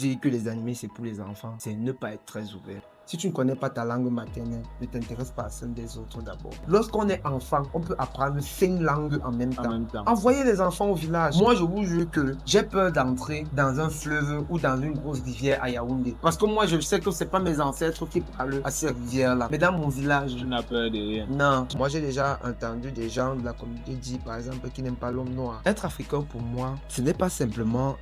Dire que les animés c'est pour les enfants, c'est ne pas être très ouvert. Si tu ne connais pas ta langue maternelle, ne t'intéresse pas à celle des autres d'abord. Lorsqu'on est enfant, on peut apprendre 5 langues en même temps. Envoyez les enfants au village. Moi, je vous jure que j'ai peur d'entrer dans un fleuve ou dans une grosse rivière à Yaoundé. Parce que moi, je sais que c'est pas mes ancêtres qui parlent à ces rivières-là. Mais dans mon village, Tu n'as peur de rien. non. Moi, j'ai déjà entendu des gens de la communauté dire, par exemple, qui n'aiment pas l'homme noir. Être africain, pour moi, ce n'est pas simplement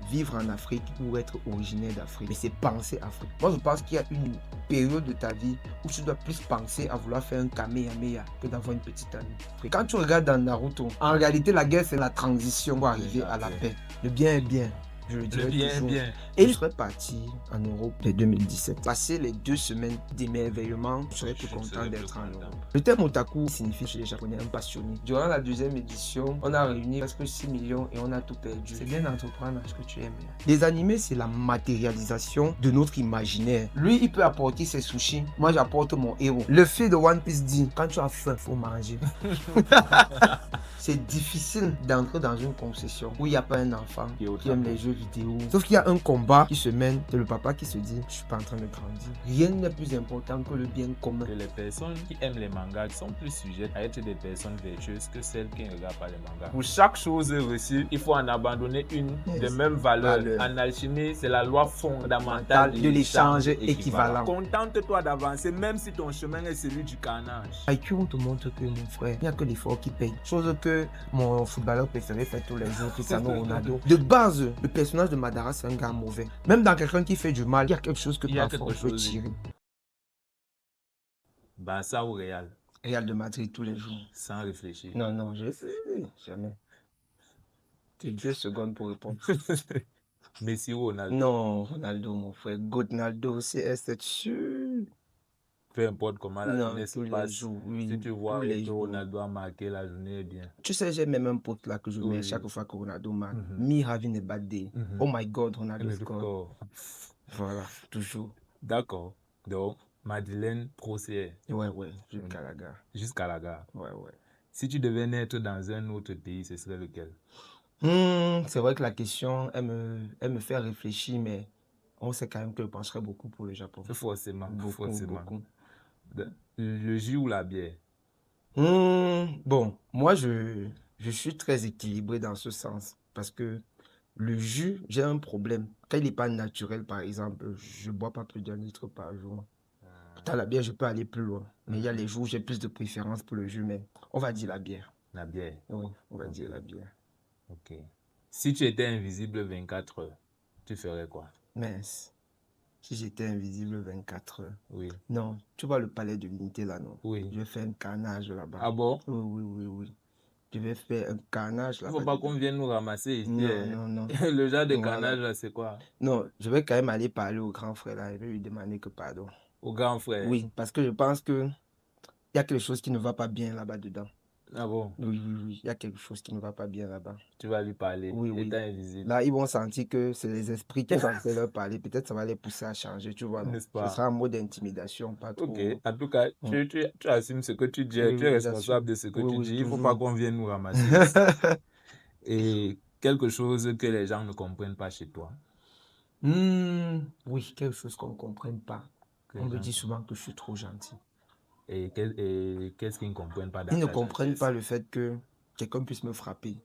vivre en Afrique ou être originaire d'Afrique, mais c'est penser Afrique. Moi, je pense qu'il y a une période de ta vie où tu dois plus penser à vouloir faire un Kamehameha que d'avoir une petite amie. Quand tu regardes dans Naruto, en réalité, la guerre, c'est la transition pour arriver à la paix. Le bien est bien. Je le dirais toujours. Et je serais parti en Europe dès 2017. Passer les 2 semaines d'émerveillement, je serais tout content d'être en Europe. Le terme otaku signifie chez les Japonais un passionné. Durant la 2e édition, on a réuni presque 6 millions et on a tout perdu. C'est bien d'entreprendre ce que tu aimes. Les animés, c'est la matérialisation de notre imaginaire. Lui, il peut apporter ses sushis. Moi, j'apporte mon héros. Le fil de One Piece dit, quand tu as faim, il faut manger. C'est difficile d'entrer dans une concession où il n'y a pas un enfant qui aime les jeux vidéo. Sauf qu'il y a un combat qui se mène, c'est le papa qui se dit, je suis pas en train de grandir. Rien n'est plus important que le bien commun. Que les personnes qui aiment les mangas sont plus sujettes à être des personnes vertueuses que celles qui ne regardent pas les mangas. Pour chaque chose reçue, il faut en abandonner une de même valeur. En alchimie, c'est la loi fondamentale de l'échange équivalent. Contente-toi d'avancer même si ton chemin est celui du carnage. IQ, on te montre que mon frère, il n'y a que l'effort qui paye. Chose que mon footballeur préféré fait tous les jours, Cristiano Ronaldo. De base, le personnage de Madara, c'est un gars mauvais. Même dans quelqu'un qui fait du mal, il y a quelque chose que parfois on peut tirer. Barça ou Real? Real de Madrid tous les jours. Sans réfléchir. Non, je sais, jamais. Tu as 2 secondes pour répondre. Messi ou Ronaldo? Non, Ronaldo, mon frère. Ronaldo, c'est sûr. Peu importe comment la journée se passe, jours, oui, si tu vois que Ronaldo a marqué, la journée est bien. Tu sais, j'ai même un pote là que je mets chaque fois que Ronaldo marque. Me having a bad day. Oh my God, Ronaldo score. Voilà, toujours. D'accord. Donc, Madeleine Procès. Ouais, jusqu'à la gare. Jusqu'à la gare. Ouais. Si tu devais naître dans un autre pays, ce serait lequel? C'est vrai que la question, elle me fait réfléchir, mais on sait quand même que je pencherais beaucoup pour le Japon. Forcément. Beaucoup. Le jus ou la bière? Bon, moi, je suis très équilibré dans ce sens. Parce que le jus, j'ai un problème. Quand il n'est pas naturel, par exemple, je ne bois pas plus d'1 litre par jour. Dans la bière, je peux aller plus loin. Mais il y a les jours où j'ai plus de préférence pour le jus, mais on va dire la bière. La bière? Oui, on va dire la bière. Ok. Si tu étais invisible 24 heures, tu ferais quoi? Mince. Si j'étais invisible 24 heures. Oui. Non, tu vois le palais de l'unité là, non? Oui. Je vais faire un carnage là-bas. Ah bon? Oui. Je vais faire un carnage là-bas. Il ne faut pas qu'on vienne nous ramasser ici. Non. Le genre de carnage là, c'est quoi? Non, je vais quand même aller parler au grand frère là. Je vais lui demander que pardon. Au grand frère? Oui, parce que je pense que il y a quelque chose qui ne va pas bien là-bas dedans. Ah bon? Oui. Il y a quelque chose qui ne va pas bien là-bas. Tu vas lui parler, Oui. étant invisible. Là, ils vont sentir que c'est les esprits qui sont en train de leur parler. Peut-être ça va les pousser à changer, tu vois. N'est-ce pas? Ce sera un mot d'intimidation, pas trop. Ok, en tout cas, tu assumes ce que tu dis, Oui, tu es oui, responsable de ce que tu dis. Il ne faut pas qu'on vienne nous ramasser ici. Et quelque chose que les gens ne comprennent pas chez toi. Oui, quelque chose qu'on ne comprenne pas. On me dit souvent que je suis trop gentil. Et qu'est-ce qu'ils ne comprennent pas dans Ils ne ta comprennent gentillesse? pas le fait que quelqu'un puisse me frapper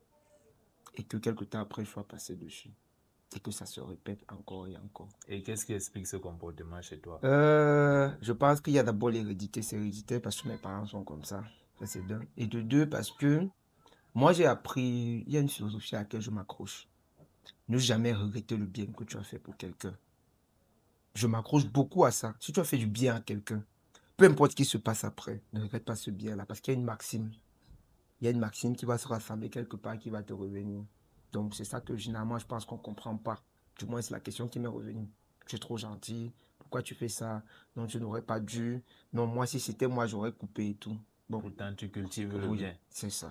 et que quelque temps après, je sois passé dessus. Et que ça se répète encore et encore. Et qu'est-ce qui explique ce comportement chez toi? Je pense qu'il y a d'abord l'hérédité. C'est héréditaire parce que mes parents sont comme ça. Ça, c'est d'un. Et de deux, parce que moi, j'ai appris, il y a une philosophie à laquelle je m'accroche. Ne jamais regretter le bien que tu as fait pour quelqu'un. Je m'accroche beaucoup à ça. Si tu as fait du bien à quelqu'un, peu importe ce qui se passe après, ne regrette pas ce bien-là. Parce qu'il y a une maxime. Il y a une maxime qui va se rassembler quelque part, qui va te revenir. Donc, c'est ça que généralement, je pense qu'on ne comprend pas. Du moins, c'est la question qui m'est revenue. Tu es trop gentil. Pourquoi tu fais ça? Non, tu n'aurais pas dû. Non, moi, si c'était moi, j'aurais coupé et tout. Bon. Pourtant, tu cultives le bien. C'est ça.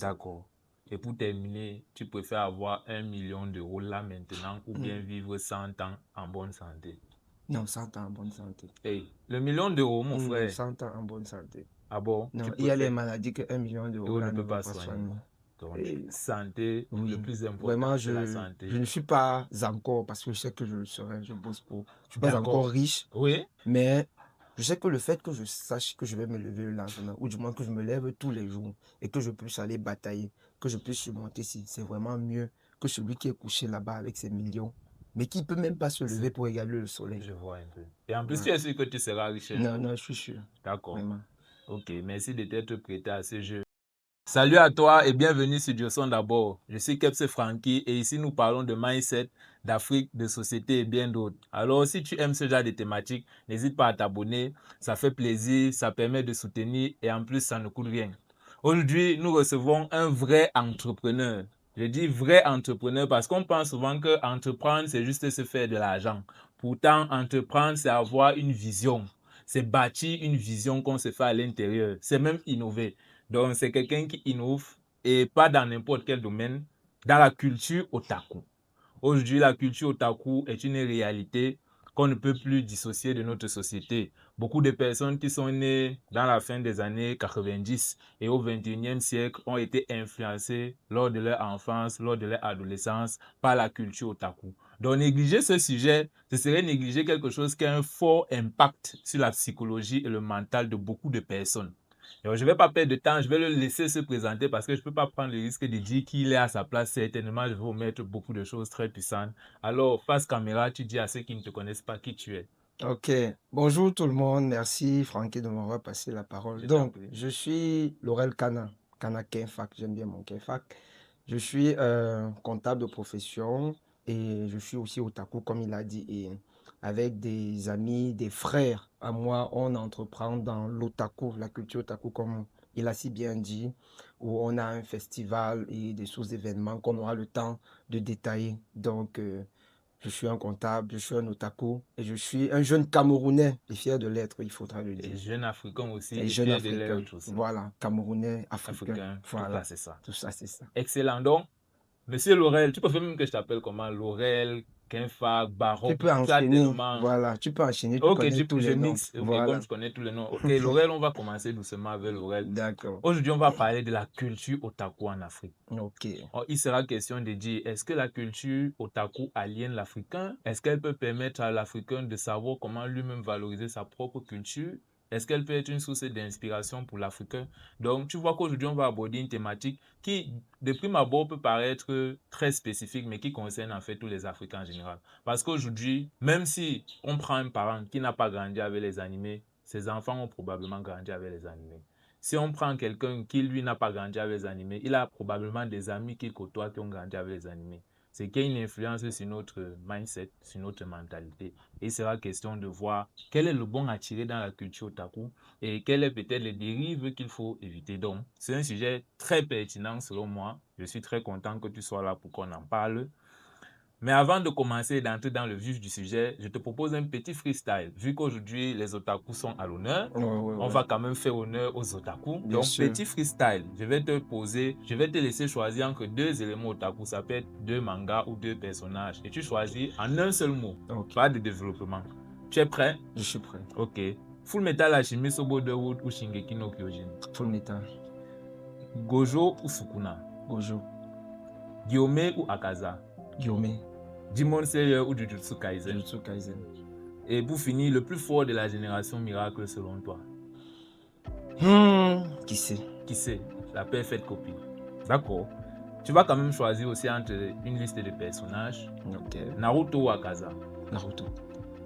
D'accord. Et pour terminer, tu préfères avoir 1 million d'euros là maintenant ou bien vivre 100 ans en bonne santé? Non, 100 ans en bonne santé. Hey, le million d'euros, mon frère. 100 ans en bonne santé. Ah bon? Non, il y a les maladies que 1 million d'euros ne peut pas soigner. Donc, Et santé, oui, le plus important, vraiment, c'est la santé. je ne suis pas encore, parce que je sais que je le serai, je bosse pour. Je ne suis pas D'accord. encore riche, Oui. mais je sais que le fait que je sache que je vais me lever le lendemain, ou du moins que je me lève tous les jours et que je puisse aller batailler, que je puisse surmonter, c'est vraiment mieux que celui qui est couché là-bas avec ses millions, mais qui ne peut même pas se lever pour égaler le soleil. Je vois un peu. Et en plus, Ouais. tu es sûr que tu seras riche un Non, jour? non, je suis sûr. D'accord. Vraiment. Ok, merci de t'être prêté à ce jeu. Salut à toi et bienvenue sur Dioson d'abord. Je suis Kepse Franky et ici nous parlons de mindset, d'Afrique, de société et bien d'autres. Alors si tu aimes ce genre de thématiques, n'hésite pas à t'abonner. Ça fait plaisir, ça permet de soutenir et en plus ça ne coûte rien. Aujourd'hui, nous recevons un vrai entrepreneur. Je dis vrai entrepreneur parce qu'on pense souvent que entreprendre, c'est juste se faire de l'argent. Pourtant, entreprendre, c'est avoir une vision. C'est bâtir une vision qu'on se fait à l'intérieur. C'est même innover. Donc, c'est quelqu'un qui innove et pas dans n'importe quel domaine, dans la culture otaku. Aujourd'hui, la culture otaku est une réalité qu'on ne peut plus dissocier de notre société. Beaucoup de personnes qui sont nées dans la fin des années 90 et au 21e siècle ont été influencées lors de leur enfance, lors de leur adolescence par la culture otaku. Donc, négliger ce sujet, ce serait négliger quelque chose qui a un fort impact sur la psychologie et le mental de beaucoup de personnes. Donc, je ne vais pas perdre de temps, je vais le laisser se présenter parce que je ne peux pas prendre le risque de dire qu'il est à sa place. Certainement, je vais vous mettre beaucoup de choses très puissantes. Alors, face caméra, tu dis à ceux qui ne te connaissent pas qui tu es. Ok, bonjour tout le monde, merci Francky de m'avoir passé la parole. Donc, je suis Laurel Kana, Kana Kenfac, j'aime bien mon Kenfac. Je suis comptable de profession et je suis aussi otaku comme il a dit. Et avec des amis, des frères à moi, on entreprend dans l'otaku, la culture otaku comme il a si bien dit, où on a un festival et des sous-événements qu'on aura le temps de détailler. Donc, je suis un comptable, je suis un otaku et je suis un jeune Camerounais et fier de l'être, il faudra le dire. Et jeune africain aussi Et et jeune fier de africain, l'être aussi. voilà, Camerounais, africain, voilà, c'est ça. tout ça c'est ça. Excellent. Donc, Monsieur Laurel, tu peux même que je t'appelle comment? Laurel, Kenfac, Tu Baroque. peux Tu as enchaîner, tellement. voilà, tu peux enchaîner, tu Ok, connais tous je les noms, mixe. Ok, voilà. comme je connais tous les noms. Ok, Laurel, on va commencer doucement avec Laurel. D'accord. Aujourd'hui, on va parler de la culture otaku en Afrique. Ok. Il sera question de dire, est-ce que la culture otaku aliène l'Africain? Est-ce qu'elle peut permettre à l'Africain de savoir comment lui-même valoriser sa propre culture? Est-ce qu'elle peut être une source d'inspiration pour l'Africain? Donc, tu vois qu'aujourd'hui, on va aborder une thématique qui, de prime abord, peut paraître très spécifique, mais qui concerne en fait tous les Africains en général. Parce qu'aujourd'hui, même si on prend un parent qui n'a pas grandi avec les animés, ses enfants ont probablement grandi avec les animés. Si on prend quelqu'un qui, lui, n'a pas grandi avec les animés, il a probablement des amis qu'il côtoie qui ont grandi avec les animés. C'est qu'il y a une influence sur notre mindset, sur notre mentalité. Et il sera question de voir quel est le bon à tirer dans la culture otaku et quelles sont peut-être les dérives qu'il faut éviter. Donc, c'est un sujet très pertinent selon moi. Je suis très content que tu sois là pour qu'on en parle. Mais avant de commencer et d'entrer dans le vif du sujet, je te propose un petit freestyle. Vu qu'aujourd'hui, les otakus sont à l'honneur, on va quand même faire honneur aux otakus. Bien Donc, sûr. petit freestyle. Je vais te laisser choisir entre deux éléments otaku. Ça peut être deux mangas ou deux personnages. Et tu choisis en un seul mot. Ok. Pas de développement. Tu es prêt? Je suis prêt. Ok. Full Metal Alchemist Brotherhood ou Shingeki no Kyojin? Full Metal. Gojo ou Sukuna? Gojo. Gyome ou Akaza? Gyome. Demon Slayer ou Jujutsu Kaisen? Jujutsu Kaisen. Et pour finir, le plus fort de la génération miracle selon toi? Qui sait? Qui sait? La parfaite copie. D'accord. Tu vas quand même choisir aussi entre une liste de personnages. Ok. Naruto ou Akaza? Naruto.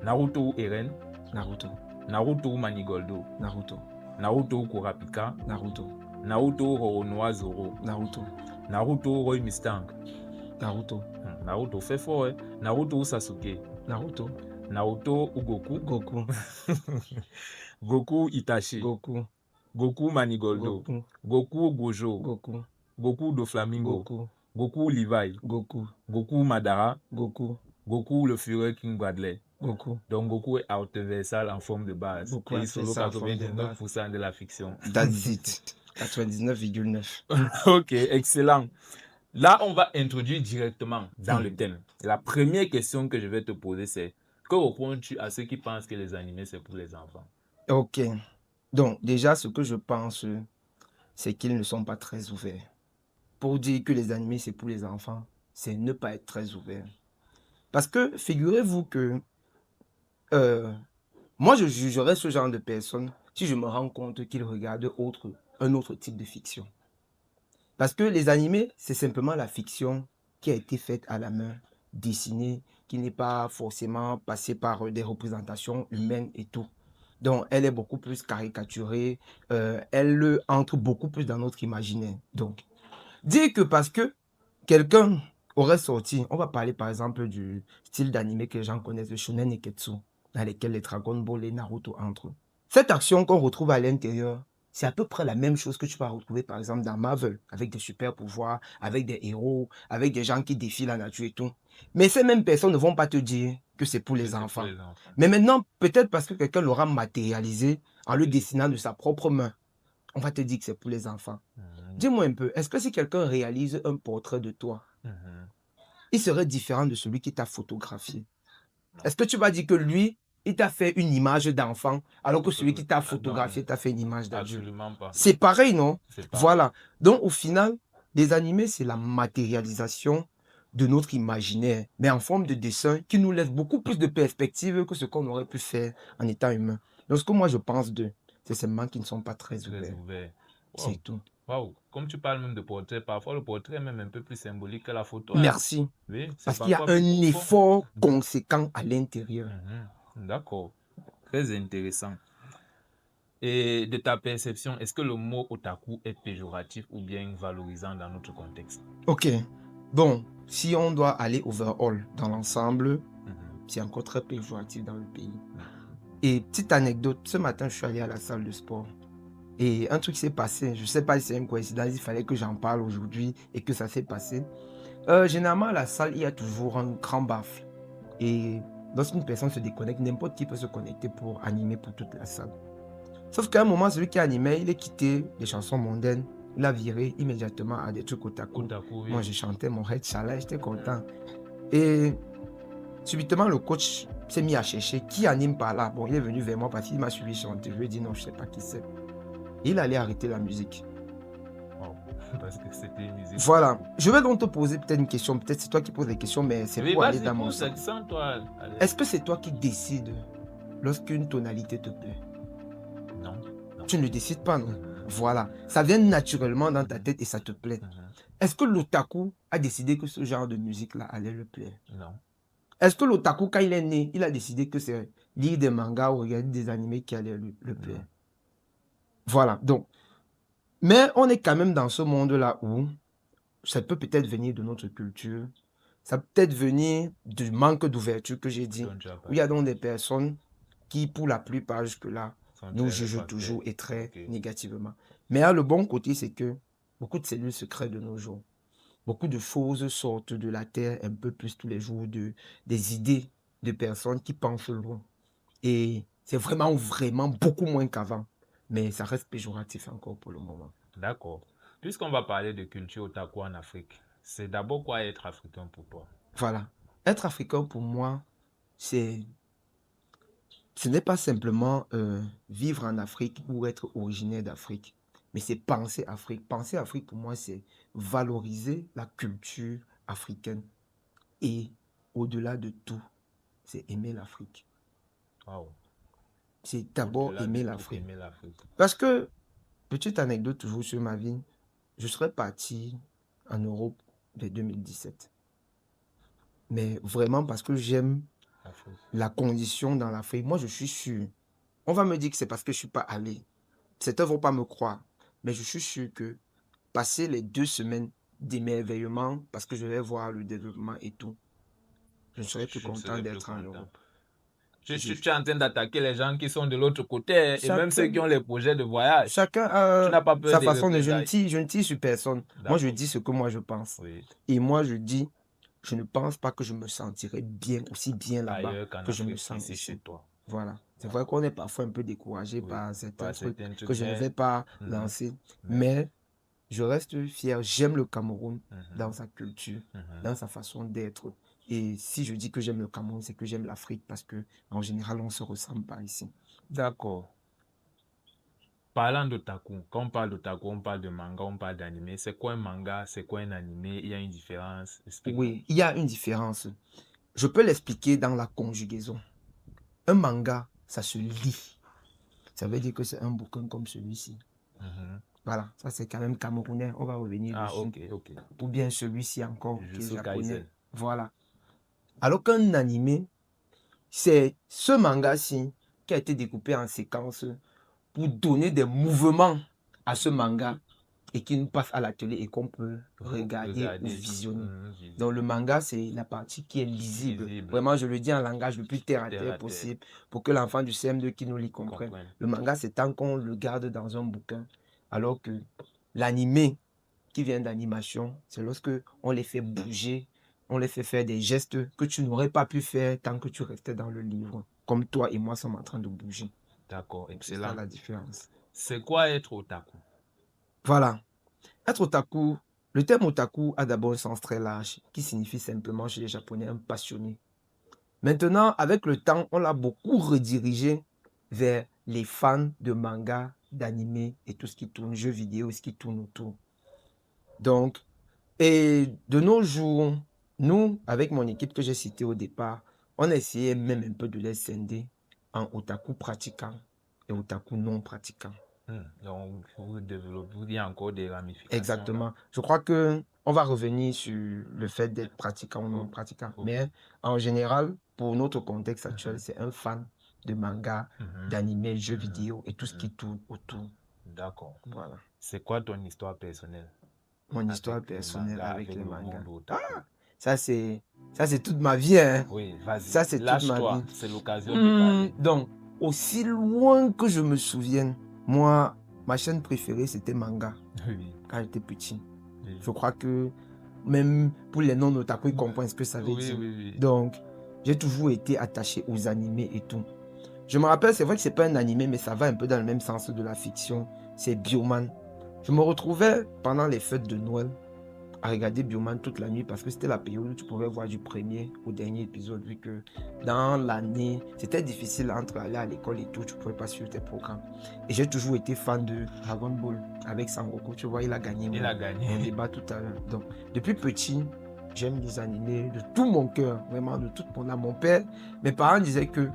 Naruto ou Eren? Naruto. Naruto ou Manigoldo? Naruto. Naruto ou Kurapika? Naruto. Naruto ou Roronoa Zoro? Naruto. Naruto ou Roy Mustang? Naruto. Naruto fait fort, hein? Naruto ou Sasuke? Naruto. Naruto ou Goku? Goku. Goku Itachi? Goku. Goku Manigoldo? Goku. Goku Gojo? Goku. Goku Doflamingo? Goku. Goku Levi? Goku. Goku Madara? Goku. Goku le Führer King Bradley? Goku. Donc Goku est universal en forme de base. Goku Et solo universal en forme de 99% de la fiction. That's it. 99,9. Ok, excellent. Là, on va introduire directement dans le thème. La première question que je vais te poser, c'est que réponds-tu à ceux qui pensent que les animés, c'est pour les enfants? Ok. Donc, déjà, ce que je pense, c'est qu'ils ne sont pas très ouverts. pour dire que les animés, c'est pour les enfants, c'est ne pas être très ouvert. Parce que figurez-vous que moi, je jugerais ce genre de personne si je me rends compte qu'il regarde un autre type de fiction. Parce que les animés, c'est simplement la fiction qui a été faite à la main, dessinée, qui n'est pas forcément passée par des représentations humaines et tout. Donc, elle est beaucoup plus caricaturée, elle entre beaucoup plus dans notre imaginaire. Donc, dire que parce que quelqu'un aurait sorti, on va parler par exemple du style d'animé que les gens connaissent, le Shonen Neketsu, dans lesquels les Dragon Ball et Naruto entrent. Cette action qu'on retrouve à l'intérieur, c'est à peu près la même chose que tu vas retrouver par exemple dans Marvel, avec des super pouvoirs, avec des héros, avec des gens qui défient la nature et tout. Mais ces mêmes personnes ne vont pas te dire que c'est pour les enfants. Mais maintenant, peut-être parce que quelqu'un l'aura matérialisé en le dessinant de sa propre main, on va te dire que c'est pour les enfants. Dis-moi un peu, est-ce que si quelqu'un réalise un portrait de toi, il serait différent de celui qui t'a photographié? Est-ce que tu vas dire que lui, il t'a fait une image d'enfant, alors que celui qui t'a photographié t'a fait une image d'adulte? Absolument pas. C'est pareil, non? Pas. Voilà. Donc, au final, les animés, c'est la matérialisation de notre imaginaire, mais en forme de dessin qui nous laisse beaucoup plus de perspectives que ce qu'on aurait pu faire en étant humain. Donc, ce que moi, je pense d'eux, c'est seulement qu'ils ne sont pas très ouverts. Wow. C'est tout. Waouh, comme tu parles même de portrait, parfois le portrait est même un peu plus symbolique que la photo. Merci. Hein? Oui, parce qu'il y a un effort conséquent à l'intérieur. D'accord. Très intéressant. Et de ta perception, est-ce que le mot otaku est péjoratif ou bien valorisant dans notre contexte? Ok. Bon, si on doit aller overall dans l'ensemble, c'est encore très péjoratif dans le pays. Et petite anecdote, ce matin, je suis allé à la salle de sport. Et un truc s'est passé, je ne sais pas si c'est une coïncidence, il fallait que j'en parle aujourd'hui et que ça s'est passé. Généralement, à la salle, il y a toujours un grand baffle. Et lorsqu'une personne se déconnecte, n'importe qui peut se connecter pour animer pour toute la salle. Sauf qu'à un moment, celui qui animait, il a quitté les chansons mondaines, il a viré immédiatement à des trucs otaku. Oui. Moi, je chantais mon Head Chala, j'étais content. Et subitement, le coach s'est mis à chercher qui anime par là. Bon, il est venu vers moi parce qu'il m'a suivi chanter. Je lui ai dit non, je ne sais pas qui c'est. Il allait arrêter la musique. Parce que c'était une musique. Voilà. Je vais donc te poser peut-être une question. Peut-être c'est toi qui poses des questions, mais c'est pour aller dans mon sens. Est-ce que c'est toi qui décides lorsqu'une tonalité te plaît? Non. Tu ne le décides pas, non? Voilà. Ça vient naturellement dans ta tête et ça te plaît. Est-ce que l'otaku a décidé que ce genre de musique-là allait le plaire? Non. Est-ce que l'otaku, quand il est né, il a décidé que c'est lire des mangas ou regarder des animés qui allaient le plaire? Voilà. Donc, mais on est quand même dans ce monde-là où ça peut peut-être venir de notre culture, ça peut peut-être venir du manque d'ouverture que j'ai dit, où il y a donc des personnes qui, pour la plupart jusque-là, nous jugent toujours et très négativement. Mais le bon côté, c'est que beaucoup de cellules se créent de nos jours. Beaucoup de choses sortent de la terre un peu plus tous les jours, des idées de personnes qui pensent loin. Et c'est vraiment beaucoup moins qu'avant. Mais ça reste péjoratif encore pour le moment. D'accord. Puisqu'on va parler de culture otaku en Afrique, c'est d'abord quoi être africain pour toi? Voilà. Être africain pour moi, ce n'est pas simplement vivre en Afrique ou être originaire d'Afrique, mais c'est penser Afrique. Penser Afrique pour moi, c'est valoriser la culture africaine. Et au-delà de tout, c'est aimer l'Afrique. Wow. C'est d'abord aimer l'Afrique. Parce que, petite anecdote toujours sur ma vie, je serais parti en Europe dès 2017. Mais vraiment parce que j'aime la condition dans l'Afrique. Moi, je suis sûr. On va me dire que c'est parce que je ne suis pas allé. Certains ne vont pas me croire. Mais je suis sûr que passer les 2 semaines d'émerveillement, parce que je vais voir le développement et tout, je serais plus content d'être en Europe. Tu es en train d'attaquer les gens qui sont de l'autre côté et même ceux qui ont les projets de voyage. Chacun a sa façon de... Je ne tire sur personne. Moi, je dis ce que moi je pense. Oui. Et moi, je dis, je ne pense pas que je me sentirais bien, aussi bien là-bas que je me sens ici. Chez toi. Voilà. C'est vrai qu'on est parfois un peu découragé par certains trucs que je ne vais pas lancer. Mais je reste fier. J'aime le Cameroun dans sa culture, dans sa façon d'être. Et si je dis que j'aime le Cameroun, c'est que j'aime l'Afrique parce qu'en général, on ne se ressemble pas ici. D'accord. Parlant d'otaku, quand on parle d'otaku, on parle de manga, on parle d'anime. C'est quoi un manga? C'est quoi un animé? Il y a une différence? Explique-moi. Oui, il y a une différence. Je peux l'expliquer dans la conjugaison. Un manga, ça se lit. Ça veut dire que c'est un bouquin comme celui-ci. Voilà, ça c'est quand même camerounais. On va revenir dessus. Ok. Ou bien celui-ci encore, qui est Jujutsu japonais. Kaisen. Voilà. Alors qu'un animé, c'est ce manga-ci qui a été découpé en séquences pour donner des mouvements à ce manga et qui nous passe à la télé et qu'on peut regarder ou visionner. Donc le manga, c'est la partie qui est lisible. Vraiment, je le dis en langage le plus terre à terre possible pour que l'enfant du CM2 qui nous lit comprenne. Le manga, c'est tant qu'on le garde dans un bouquin, alors que l'animé qui vient d'animation, c'est lorsque on les fait bouger, on les fait faire des gestes que tu n'aurais pas pu faire tant que tu restais dans le livre. Comme toi et moi sommes en train de bouger. D'accord, C'est excellent. ça la différence. C'est quoi être otaku? Voilà. Être otaku, le terme otaku a d'abord un sens très large qui signifie simplement chez les Japonais un passionné. Maintenant, avec le temps, on l'a beaucoup redirigé vers les fans de manga, d'anime et tout ce qui tourne, jeux vidéo, ce qui tourne autour. Donc, et de nos jours, nous, avec mon équipe que j'ai citée au départ, on a essayé même un peu de les scinder en otaku pratiquants et otaku non pratiquants. Donc, il y a encore des ramifications. Exactement. Je crois que on va revenir sur le fait d'être pratiquant ou non pratiquant. Mais en général, pour notre contexte actuel, c'est un fan de manga, d'anime, jeux vidéo et tout ce qui tourne autour. D'accord. Voilà. C'est quoi ton histoire personnelle? Mon histoire personnelle avec les mangas. Ah, ça c'est toute ma vie. Hein. Oui, vas-y. Ça c'est toute ma vie. C'est l'occasion de parler. Donc, aussi loin que je me souvienne, moi, ma chaîne préférée c'était manga. Oui. Quand j'étais petit. Oui. Je crois que même pour les non-otaku, ils comprennent ce que ça veut dire. Donc, j'ai toujours été attaché aux animés et tout. Je me rappelle, c'est vrai que c'est pas un animé, mais ça va un peu dans le même sens de la fiction. C'est Bioman. Je me retrouvais pendant les fêtes de Noël à regarder Bioman toute la nuit parce que c'était la période où tu pouvais voir du premier au dernier épisode, vu que dans l'année, c'était difficile entre aller à l'école et tout, tu pouvais pas suivre tes programmes. Et j'ai toujours été fan de Dragon Ball avec Sangoku, tu vois, il a gagné. Il a gagné. On débat tout à l'heure. Donc, depuis petit, j'aime les animés de tout mon cœur, vraiment de toute mon âme. Mon père, mes parents disaient que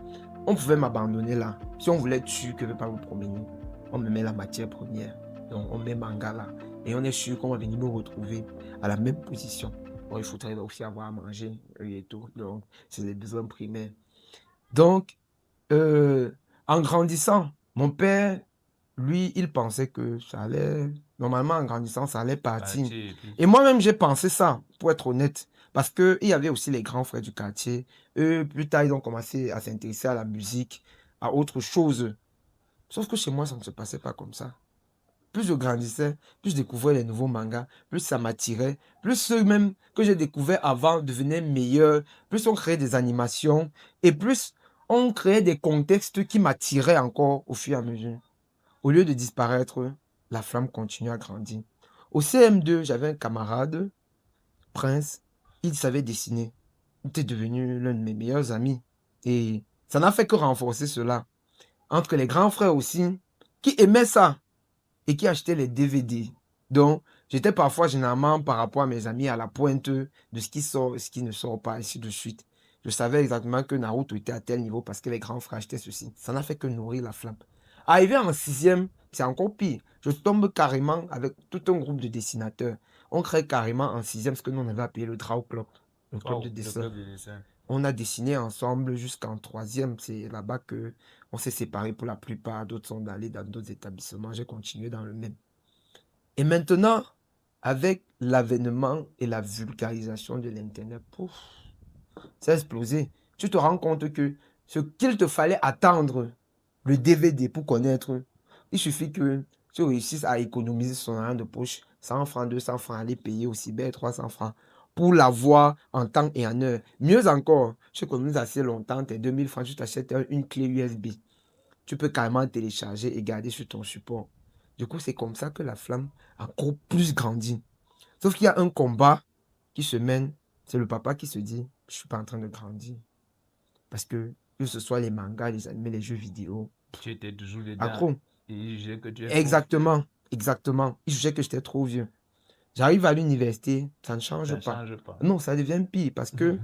on pouvait m'abandonner là. Si on voulait être sûr que je ne vais pas me promener, on me met la matière première. Donc, on met manga là. Et on est sûr qu'on va venir me retrouver à la même position. Bon, il faudrait aussi avoir à manger et tout. Donc, c'est les besoins primaires. Donc, en grandissant, mon père, lui, il pensait que ça allait... Normalement, en grandissant, ça allait partir. Et moi-même, j'ai pensé ça, pour être honnête. Parce qu'il y avait aussi les grands frères du quartier. Eux, plus tard, ils ont commencé à s'intéresser à la musique, à autre chose. Sauf que chez moi, ça ne se passait pas comme ça. Plus je grandissais, plus je découvrais les nouveaux mangas, plus ça m'attirait, plus ceux même que j'ai découverts avant devenaient meilleurs, plus on créait des animations et plus on créait des contextes qui m'attiraient encore au fur et à mesure. Au lieu de disparaître, la flamme continue à grandir. Au CM2, j'avais un camarade, Prince, il savait dessiner. Il était devenu l'un de mes meilleurs amis. Et ça n'a fait que renforcer cela. Entre les grands frères aussi, qui aimaient ça et qui achetaient les DVD. Donc, j'étais parfois, généralement, par rapport à mes amis, à la pointe de ce qui sort et ce qui ne sort pas, ainsi de suite. Je savais exactement que Naruto était à tel niveau parce que les grands frères achetaient ceci. Ça n'a fait que nourrir la flamme. Arrivé en 6e, c'est encore pire. Je tombe carrément avec tout un groupe de dessinateurs. On crée carrément en 6e ce que nous on avait appelé le Draw Club, le club de dessin. On a dessiné ensemble jusqu'en 3e. C'est là-bas que on s'est séparés pour la plupart. D'autres sont allés dans d'autres établissements. J'ai continué dans le même. Et maintenant, avec l'avènement et la vulgarisation de l'Internet, ça a explosé. Tu te rends compte que ce qu'il te fallait attendre le DVD pour connaître, il suffit que tu réussisses à économiser son argent de poche, 100 francs, 200 francs, aller payer au cyber 300 francs pour l'avoir en temps et en heure. Mieux encore, tu économises assez longtemps, tes 2000 francs, tu t'achètes une clé USB. Tu peux carrément télécharger et garder sur ton support. Du coup, c'est comme ça que la flamme a encore plus grandi. Sauf qu'il y a un combat qui se mène. C'est le papa qui se dit, je ne suis pas en train de grandir. Parce que ce soit les mangas, les animés, les jeux vidéo. Tu étais toujours dedans. Accro. Il jugeait que tu es Exactement. Exactement. Il jugeait que j'étais trop vieux. J'arrive à l'université, ça ne change Ça pas. change pas. Non, ça devient pire parce que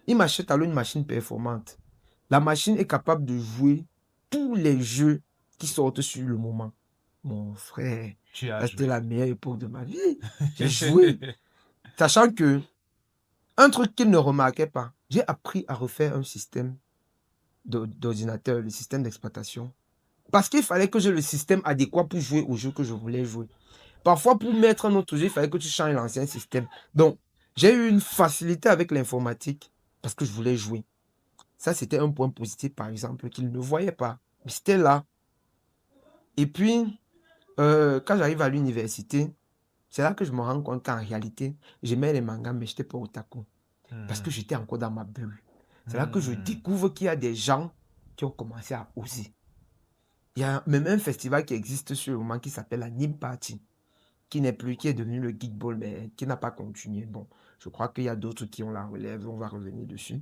il m'achète alors une machine performante. La machine est capable de jouer tous les jeux qui sortent sur le moment. Mon frère, Tu as c'était joué. la meilleure époque de ma vie. J'ai joué. Sachant que un truc qu'il ne remarquait pas, j'ai appris à refaire un système d'ordinateur, le système d'exploitation. Parce qu'il fallait que j'ai le système adéquat pour jouer au jeu que je voulais jouer. Parfois, pour mettre un autre jeu, il fallait que tu changes l'ancien système. Donc, j'ai eu une facilité avec l'informatique parce que je voulais jouer. Ça, c'était un point positif, par exemple, qu'il ne voyait pas. Mais c'était là. Et puis, quand j'arrive à l'université, c'est là que je me rends compte qu'en réalité, j'aimais les mangas, mais je n'étais pas otaku. Parce que j'étais encore dans ma bulle. C'est là que je découvre qu'il y a des gens qui ont commencé à oser. Il y a même un festival qui existe sur le moment qui s'appelle Anime Party, qui n'est plus, qui est devenu le Geek Ball, mais qui n'a pas continué. Bon, je crois qu'il y a d'autres qui ont la relève, on va revenir dessus.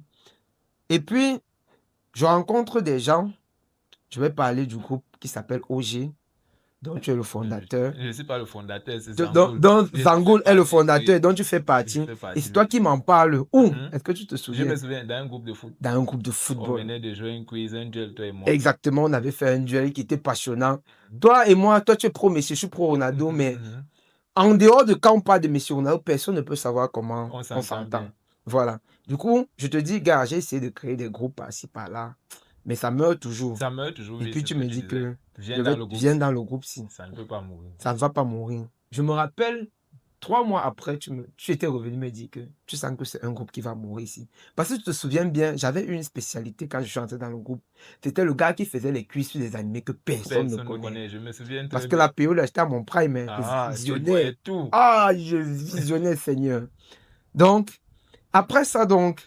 Et puis, je rencontre des gens, je vais parler du groupe qui s'appelle OG, dont tu es le fondateur. Je ne suis pas le fondateur, c'est Zangoul. Zangoul. Donc, Zangoul est le fondateur, dont tu fais partie. Et c'est toi qui m'en parles. Où est-ce que tu te souviens? Je me souviens d'un groupe de foot. Dans un groupe de On football. venait de jouer une quiz, un duel, toi et moi. Exactement, on avait fait un duel qui était passionnant. Toi et moi, toi tu es pro Messi, je suis pro Ronaldo, mais en dehors de quand on parle de Messi Ronaldo, personne ne peut savoir comment on s'entend. Voilà. Du coup, je te dis, gars, j'ai essayé de créer des groupes par-ci, par-là, mais ça meurt toujours. Ça meurt toujours. Et puis tu me dis que viens dans le groupe. Si. Ça ne peut pas mourir. Ça ne va pas mourir. Je me rappelle, 3 mois après, tu étais revenu me dire que tu sens que c'est un groupe qui va mourir ici. Parce que tu te souviens bien, j'avais une spécialité quand je suis entré dans le groupe. C'était le gars qui faisait les cuisses sur des animés que personne ne connaît. Je me souviens Parce que la période, j'étais à mon prime. Je visionnais tout. Je visionnais, Seigneur. Donc, après ça, donc,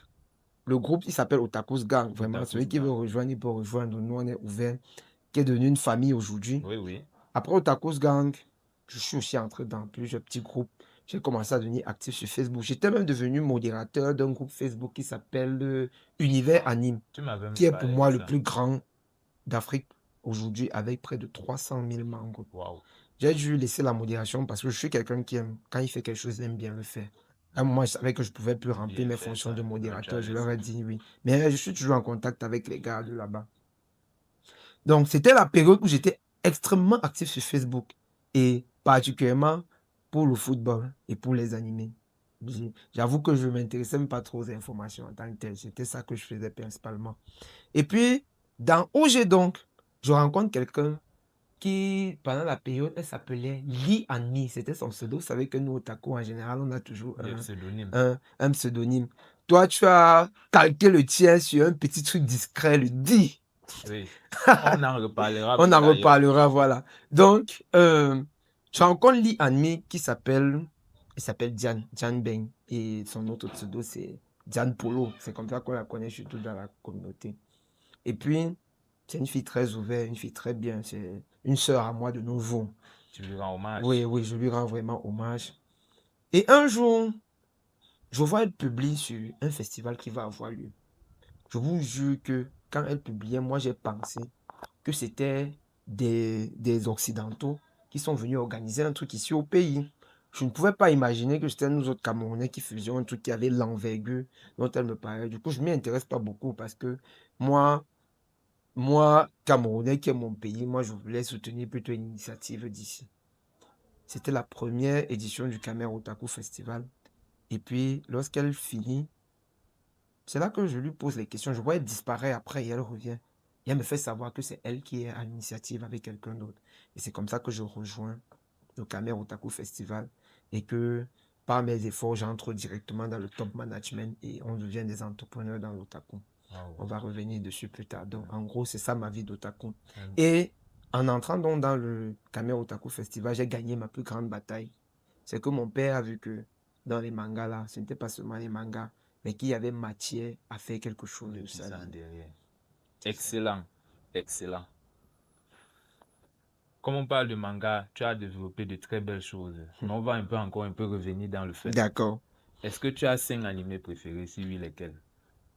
le groupe, il s'appelle Otakus Gang. Vraiment, celui qui veut rejoindre, il peut rejoindre. Nous, on est ouvert. Qui est devenu une famille aujourd'hui. Oui, oui. Après Otakus Gang, je suis aussi entré dans plusieurs petits groupes. J'ai commencé à devenir actif sur Facebook. J'étais même devenu modérateur d'un groupe Facebook qui s'appelle Univers Anime, qui est pour moi le plus grand d'Afrique aujourd'hui, avec près de 300 000 membres. Wow. J'ai dû laisser la modération parce que je suis quelqu'un qui aime, quand il fait quelque chose, il aime bien le faire. À un moment, je savais que je ne pouvais plus remplir mes fonctions de modérateur. Je leur ai dit oui. Mais je suis toujours en contact avec les gars de là-bas. Donc, c'était la période où j'étais extrêmement actif sur Facebook. Et particulièrement pour le football et pour les animés. J'avoue que je ne m'intéressais même pas trop aux informations en tant que tel. C'était ça que je faisais principalement. Et puis, dans OG donc, je rencontre quelqu'un qui, pendant la période, elle s'appelait Lee Annie. C'était son pseudo. Vous savez que nous, otaku, en général, on a toujours un pseudonyme. Toi, tu as calqué le tien sur un petit truc discret, le D. Oui, on en reparlera. On en reparlera, voilà. Donc, je rencontre Lee Annie qui s'appelle Diane Beng. Et son autre pseudo, c'est Diane Polo. C'est comme ça qu'on la connaît surtout dans la communauté. Et puis, c'est une fille très ouverte, une fille très bien. C'est une sœur à moi de nouveau. Tu lui rends hommage? Oui, je lui rends vraiment hommage. Et un jour, je vois elle publie sur un festival qui va avoir lieu. Je vous jure que quand elle publiait, moi j'ai pensé que c'était des Occidentaux qui sont venus organiser un truc ici au pays. Je ne pouvais pas imaginer que c'était nous autres Camerounais qui faisions un truc qui avait l'envergure dont elle me parlait. Du coup, je ne m'y intéresse pas beaucoup parce que moi, Camerounais, qui est mon pays, moi, je voulais soutenir plutôt une initiative d'ici. C'était la première édition du Camer Otaku Festival. Et puis, lorsqu'elle finit, c'est là que je lui pose les questions. Je vois elle disparaît après et elle revient. Et elle me fait savoir que c'est elle qui est à l'initiative avec quelqu'un d'autre. Et c'est comme ça que je rejoins le Camer Otaku Festival et que par mes efforts, j'entre directement dans le top management et on devient des entrepreneurs dans l'otaku. On va revenir dessus plus tard. Donc, en gros, c'est ça ma vie d'otaku. Et en entrant donc dans le Camer Otaku Festival, j'ai gagné ma plus grande bataille. C'est que mon père a vu que dans les mangas là, ce n'était pas seulement les mangas, mais qu'il y avait matière à faire quelque chose de ça. Excellent, excellent. Comme on parle de manga, tu as développé de très belles choses. Mais on va encore revenir dans le fait. D'accord. Est-ce que tu as 5 animés préférés? Si oui, lesquels?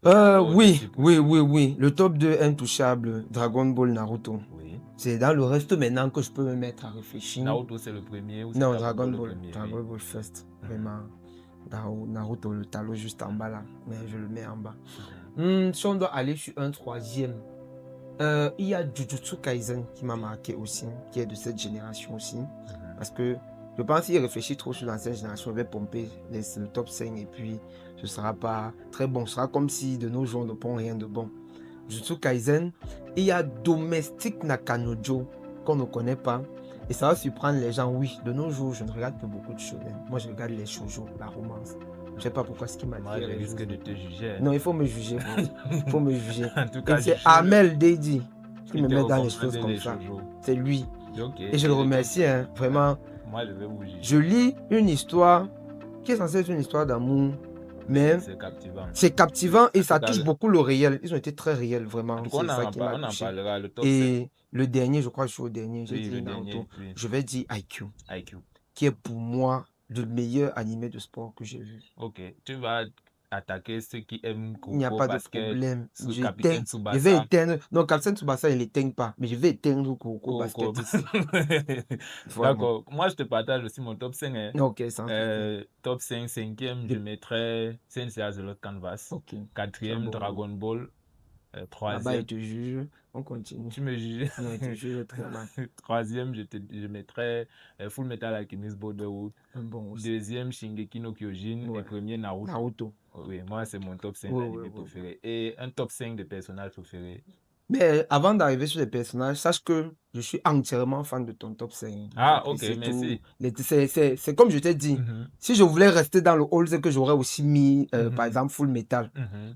Oui. Le top 2 intouchable, Dragon Ball Naruto. Oui. C'est dans le reste maintenant que je peux me mettre à réfléchir. Naruto, c'est le premier ou c'est Non, Dragon Dragon Ball Ball. le premier? Dragon Ball first. Vraiment. Naruto, le talon juste en bas là. Mais je le mets en bas. Si on doit aller sur un troisième, il y a Jujutsu Kaisen qui m'a marqué aussi, qui est de cette génération aussi. Parce que je pense qu'il réfléchit trop sur l'ancienne génération, il va pomper le top 5 et puis ce ne sera pas très bon. Ce sera comme si de nos jours on ne prend rien de bon. Jujutsu Kaisen, il y a Domestic Nakanojo qu'on ne connaît pas. Et ça va surprendre les gens. Oui, de nos jours, je ne regarde plus beaucoup de shonen. Moi, je regarde les shoujo, la romance. Je ne sais pas pourquoi ce qui m'a dit. Moi, je risque de te juger. Non, il faut me juger. Il faut me juger. En tout cas, c'est Amel Dedi qui me met dans les choses comme ça. C'est lui. Okay. Et je le remercie, hein, vraiment. Moi, je vais vous juger. Je lis une histoire qui est censée être une histoire d'amour. Mais c'est captivant et ça touche beaucoup le réel. Ils ont été très réels, vraiment. On en parlera. Le top et le dernier, je crois que je suis au dernier. Oui, le dernier, oui. Je vais dire IQ. Qui est pour moi le meilleur animé de sport que j'ai vu. Ok. Tu vas attaquer ceux qui aiment Coco. Il n'y a pas de problème. Je vais éteindre. Non, Capitaine Tsubasa, il n'éteint pas. Mais je vais éteindre Coco Basket ici. D'accord. Moi, je te partage aussi mon top 5. Hein. Ok, top 5, 5e, je mettrais Sensei The Canvas. Okay. 4e, Dragon Ball. 3e. Là-bas, il te juge. On continue. Tu me juges. Non, il te juge très mal. 3e, je mettrais Full Metal Alchemist Brotherhood. Bon, 2e, Shingeki no Kyojin. Ouais. Et 1er, Naruto. Oui, moi, c'est mon top 5 d'animés préférés. Et un top 5 de personnages préférés. Mais avant d'arriver sur les personnages, sache que je suis entièrement fan de ton top 5. Ah, ok, merci. C'est comme je t'ai dit, si je voulais rester dans le hall, c'est que j'aurais aussi mis, par exemple, Full Metal.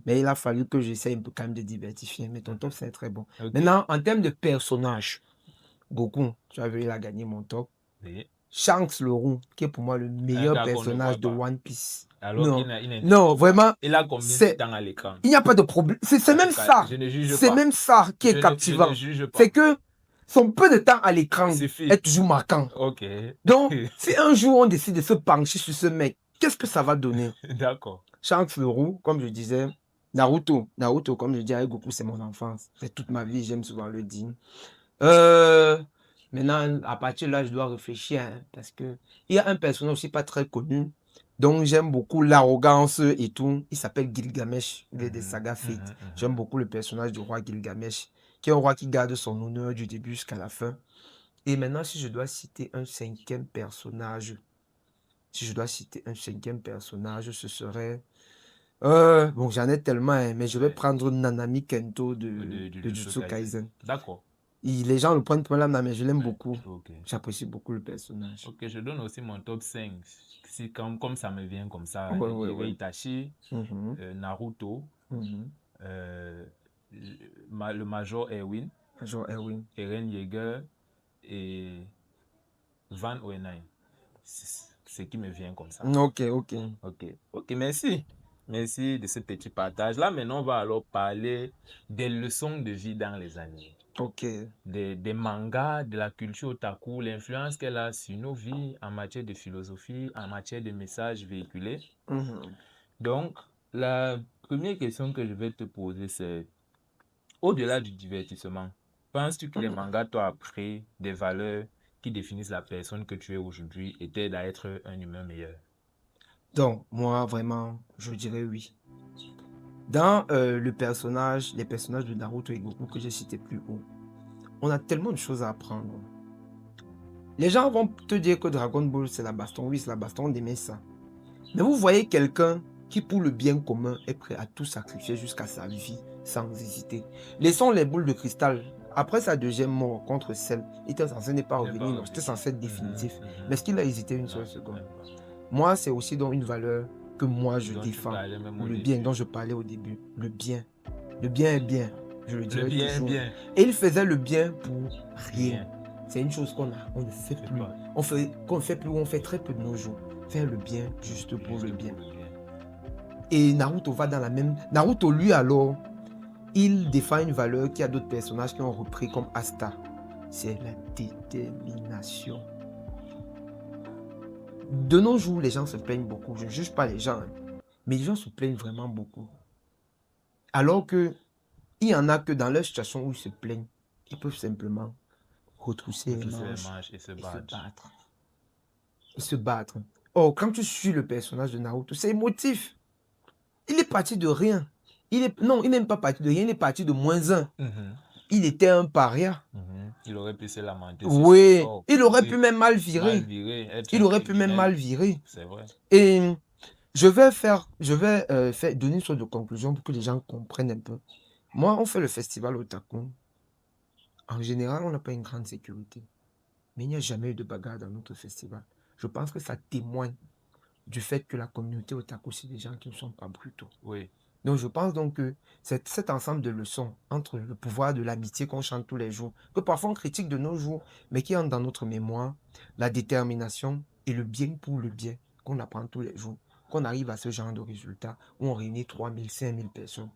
Mais il a fallu que j'essaie un peu quand même de diversifier. Mais ton top 5 est très bon. Okay. Maintenant, en termes de personnages, Goku, tu as vu, il a gagné mon top. Oui. Shanks le Roux, qui est pour moi le meilleur personnage de One Piece. Alors, non, vraiment. Il a combien de temps à l'écran? Il n'y a pas de problème. C'est même ça. C'est même ça qui est captivant. C'est que son peu de temps à l'écran est toujours marquant. Ok. Donc, si un jour on décide de se pencher sur ce mec, qu'est-ce que ça va donner? D'accord. Shanks le Roux, comme je disais, Naruto, comme je dis avec Goku, c'est mon enfance. C'est toute ma vie, j'aime souvent le dire. Maintenant, à partir de là, je dois réfléchir, hein, parce que il y a un personnage aussi pas très connu, dont j'aime beaucoup l'arrogance et tout. Il s'appelle Gilgamesh, il est des sagas Fate. J'aime beaucoup le personnage du roi Gilgamesh, qui est un roi qui garde son honneur du début jusqu'à la fin. Et maintenant, si je dois citer un cinquième personnage, ce serait... bon, j'en ai tellement, hein, mais je vais prendre Nanami Kento de Jujutsu Kaisen. D'accord. Les gens le prennent pour l'âme, mais je l'aime beaucoup. Okay. J'apprécie beaucoup le personnage. Ok, je donne aussi mon top 5. Si, comme ça me vient comme ça. Itachi, Naruto, le Major Erwin, Eren Yeager et Van Oenai. C'est ce qui me vient comme ça. Ok, merci. Merci de ce petit partage. Là, maintenant, on va alors parler des leçons de vie dans les animés. Ok. Des mangas, de la culture otaku, l'influence qu'elle a sur nos vies en matière de philosophie, en matière de messages véhiculés. Donc, la première question que je vais te poser, c'est, au-delà du divertissement, penses-tu que les mangas t'ont appris des valeurs qui définissent la personne que tu es aujourd'hui et t'aident à être un humain meilleur? Donc, moi, vraiment, je dirais oui. Dans les personnages de Naruto et Goku que j'ai cités plus haut, on a tellement de choses à apprendre. Les gens vont te dire que Dragon Ball, c'est la baston. Oui, c'est la baston, on aimait ça. Mais vous voyez quelqu'un qui, pour le bien commun, est prêt à tout sacrifier jusqu'à sa vie, sans hésiter. Laissons les boules de cristal. Après sa deuxième mort contre Cell, il était censé ne pas revenir, c'était censé être définitif. Mais est-ce qu'il a hésité une seule seconde? Moi, c'est aussi donc une valeur que moi je défends. Le bien dont je parlais au début. Le bien. Le bien est bien. Je le dirais toujours. Et il faisait le bien pour rien. C'est une chose on ne fait plus. Qu'on fait plus, on fait très peu de nos jours. Faire le bien juste pour le bien. Et Naruto va dans la même... Naruto, lui, alors, il défend une valeur qu'il y a d'autres personnages qui ont repris comme Asta. C'est la détermination. De nos jours, les gens se plaignent beaucoup. Je ne juge pas les gens, hein, mais les gens se plaignent vraiment beaucoup. Alors que il y en a que dans leur situation où ils se plaignent, ils peuvent simplement retrousser les manches et se et se battre. battre. Et se battre. Oh, quand tu suis le personnage de Naruto, c'est émotif. Il est parti de rien. Non, il n'est même pas parti de rien, il est parti de -1. Il était un paria. Il aurait pu se lamenter. Oui, il aurait pu même mal virer. Il aurait pu même mal virer. C'est vrai. Et je vais donner une sorte de conclusion pour que les gens comprennent un peu. Moi, on fait le festival Otaku. En général, on n'a pas une grande sécurité. Mais il n'y a jamais eu de bagarre dans notre festival. Je pense que ça témoigne du fait que la communauté Otaku, c'est des gens qui ne sont pas brutaux. Oui. Donc, je pense donc que cet ensemble de leçons entre le pouvoir de l'amitié qu'on chante tous les jours, que parfois on critique de nos jours, mais qui entre dans notre mémoire, la détermination et le bien pour le bien qu'on apprend tous les jours, qu'on arrive à ce genre de résultat où on réunit 3000, 5000 personnes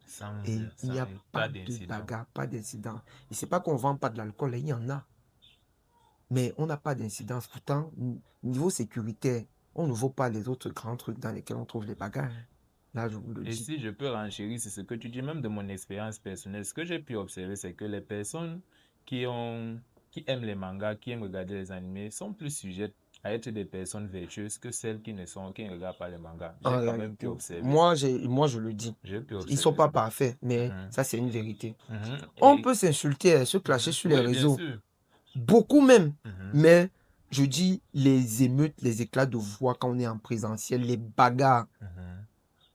et il n'y a pas de bagarre, pas d'incident. Et c'est pas qu'on ne vend pas de l'alcool, il y en a. Mais on n'a pas d'incidence. Pourtant, niveau sécuritaire, on ne vaut pas les autres grands trucs dans lesquels on trouve les bagarres. Là, je vous le dis. Et si je peux renchérir sur ce que tu dis, même de mon expérience personnelle, ce que j'ai pu observer, c'est que les personnes qui aiment les mangas, qui aiment regarder les animés, sont plus sujettes à être des personnes vertueuses que celles qui ne regardent pas les mangas. J'ai quand même pu observer. Moi, je le dis. Ils ne sont pas parfaits, mais ça, c'est une vérité. On peut s'insulter, se clasher sur les réseaux. Beaucoup même. Mais je dis les émeutes, les éclats de voix quand on est en présentiel, les bagarres,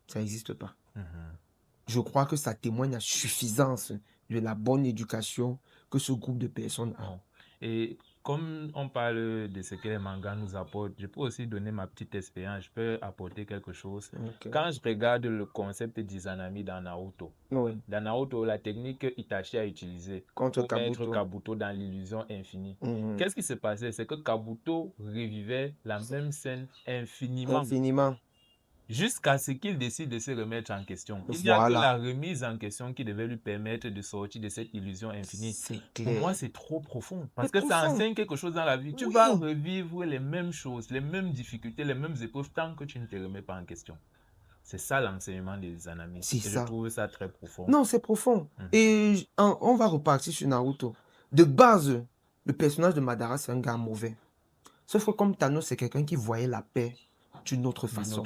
ça n'existe pas. Je crois que ça témoigne à suffisance de la bonne éducation que ce groupe de personnes a. Et comme on parle de ce que les mangas nous apportent, je peux aussi donner ma petite expérience. Je peux apporter quelque chose. Quand je regarde le concept d'Izanami dans Naruto, dans Naruto, la technique Itachi a utilisée pour mettre Kabuto dans l'illusion infinie. Qu'est-ce qui se passait? C'est que Kabuto revivait la même scène infiniment. Jusqu'à ce qu'il décide de se remettre en question. Il n'y a que la remise en question qui devait lui permettre de sortir de cette illusion infinie. Pour moi, c'est trop profond. Parce que ça enseigne quelque chose dans la vie. Tu vas revivre les mêmes choses, les mêmes difficultés, les mêmes épreuves tant que tu ne te remets pas en question. C'est ça l'enseignement des animés. Je trouve ça très profond. Non, c'est profond. Et on va repartir sur Naruto. De base, le personnage de Madara, c'est un gars mauvais. Sauf que comme Thanos, c'est quelqu'un qui voyait la paix d'une autre façon.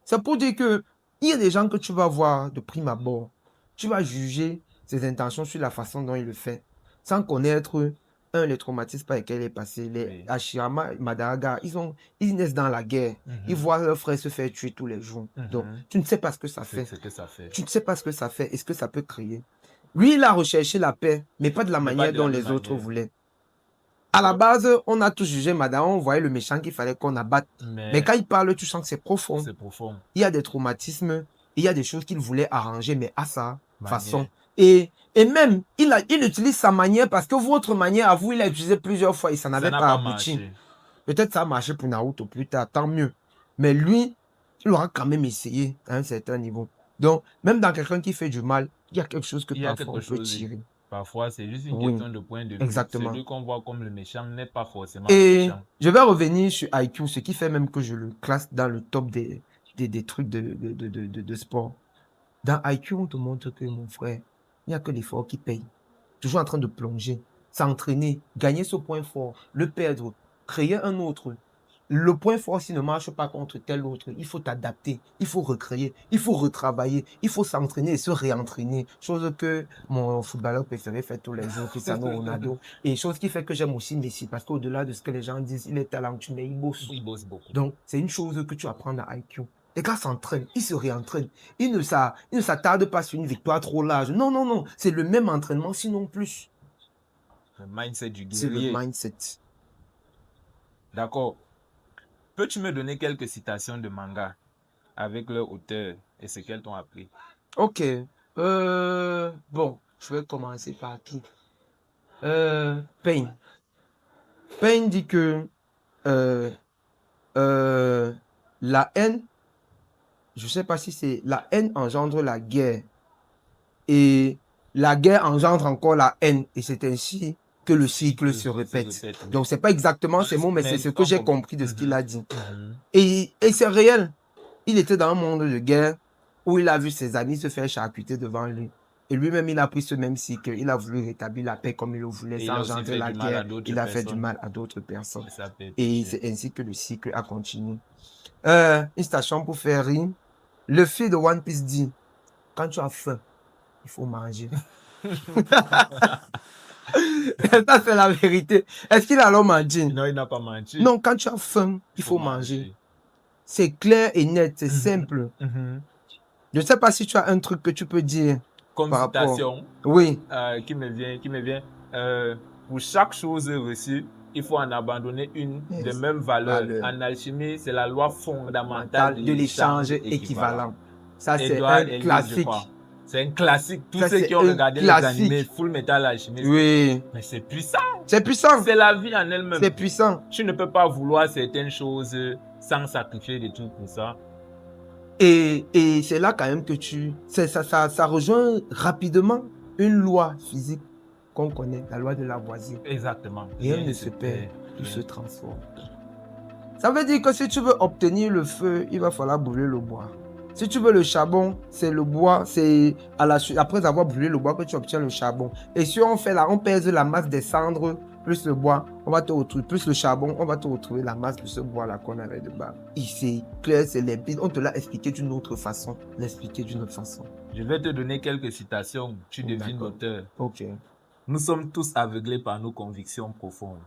C'est pour dire que il y a des gens que tu vas voir de prime abord. Tu vas juger ses intentions sur la façon dont il le fait, sans connaître, les traumatismes par lesquels il est passé. Les Hashirama, Madaraga, ils naissent dans la guerre. Ils voient leur frère se faire tuer tous les jours. Donc, tu ne sais pas ce que ça fait. Tu ne sais pas ce que ça fait et ce que ça peut créer. Lui, il a recherché la paix, mais pas de la manière dont les autres voulaient. À la base, on a tous jugé Madara, on voyait le méchant qu'il fallait qu'on abatte. Mais quand il parle, tu sens que c'est profond. C'est profond. Il y a des traumatismes, il y a des choses qu'il voulait arranger, mais à sa façon. Et même, il utilise sa manière parce que votre manière, à vous, il a utilisé plusieurs fois et ça n'avait pas abouti. Peut-être ça a marché pour Naruto plus tard, tant mieux. Mais lui, il aura quand même essayé à un certain niveau. Donc, même dans quelqu'un qui fait du mal, il y a quelque chose que parfois on peut tirer. Parfois, c'est juste une question de point de vue. Exactement. Celui qu'on voit comme le méchant n'est pas forcément et méchant. Je vais revenir sur IQ, ce qui fait même que je le classe dans le top des trucs de sport. Dans IQ, on te montre que, mon frère, il n'y a que l'effort qui paye. Toujours en train de plonger, s'entraîner, gagner ce point fort, le perdre, créer un autre. Le point fort, s'il ne marche pas contre tel autre, il faut t'adapter, il faut recréer, il faut retravailler, il faut s'entraîner et se réentraîner. Chose que mon footballeur préféré fait tous les jours, Cristiano Ronaldo. Et chose qui fait que j'aime aussi Messi, parce qu'au-delà de ce que les gens disent, il est talentueux, mais il bosse. Il bosse beaucoup. Donc, c'est une chose que tu apprends à IQ. Les gars s'entraînent, ils se réentraînent. Ils ne s'attardent pas sur une victoire trop large. Non, non, non. C'est le même entraînement, sinon plus. Le mindset du guerrier. C'est le mindset. D'accord. Peux-tu me donner quelques citations de manga avec leur auteur et ce qu'elles t'ont appris? Ok. Bon, je vais commencer par qui? Pain. Pain dit que la haine, je ne sais pas si c'est la haine engendre la guerre et la guerre engendre encore la haine et c'est ainsi que le cycle se répète. Donc, c'est pas exactement ces mots, mais c'est ce que j'ai compris de ce qu'il a dit. Et c'est réel. Il était dans un monde de guerre où il a vu ses amis se faire charcuter devant lui. Et lui-même, il a pris ce même cycle. Il a voulu rétablir la paix comme il le voulait, Et il sans a aussi engendrer fait la du mal à guerre. d'autres Il a fait du personnes. mal à d'autres personnes. Et ça fait Et pitié. c'est ainsi que le cycle a continué. Une station pour faire rire. Le fil de One Piece dit, quand tu as faim, il faut manger. Ça, c'est la vérité. Est-ce qu'il a alors menti? Non, il n'a pas menti. Non, quand tu as faim, il faut manger. C'est clair et net, c'est simple. Je ne sais pas si tu as un truc que tu peux dire. Comme par citation, rapport... Oui. Qui me vient. Pour chaque chose reçue, il faut en abandonner une de même valeur. En alchimie, c'est la loi fondamentale de l'échange équivalent. Ça, c'est un classique. C'est un classique. Tous Ça, ceux c'est qui ont un regardé les classique. animés Full Metal Alchemist, Oui. mais c'est puissant. C'est puissant. C'est la vie en elle-même. C'est puissant. Tu ne peux pas vouloir certaines choses sans sacrifier des trucs pour ça. Et c'est là quand même que ça rejoint rapidement une loi physique qu'on connaît, la loi de Lavoisier. Exactement. Rien ne se perd, tout se transforme. Ça veut dire que si tu veux obtenir le feu, il va falloir brûler le bois. Si tu veux le charbon, c'est le bois, c'est après avoir brûlé le bois que tu obtiens le charbon. Et si on pèse la masse des cendres plus le bois, on va te retrouver, plus le charbon, on va te retrouver la masse de ce bois-là qu'on avait de bas. Ici, clair, c'est limpide. On te l'a expliqué d'une autre façon. Je vais te donner quelques citations. Tu devines l'auteur. Ok. Nous sommes tous aveuglés par nos convictions profondes.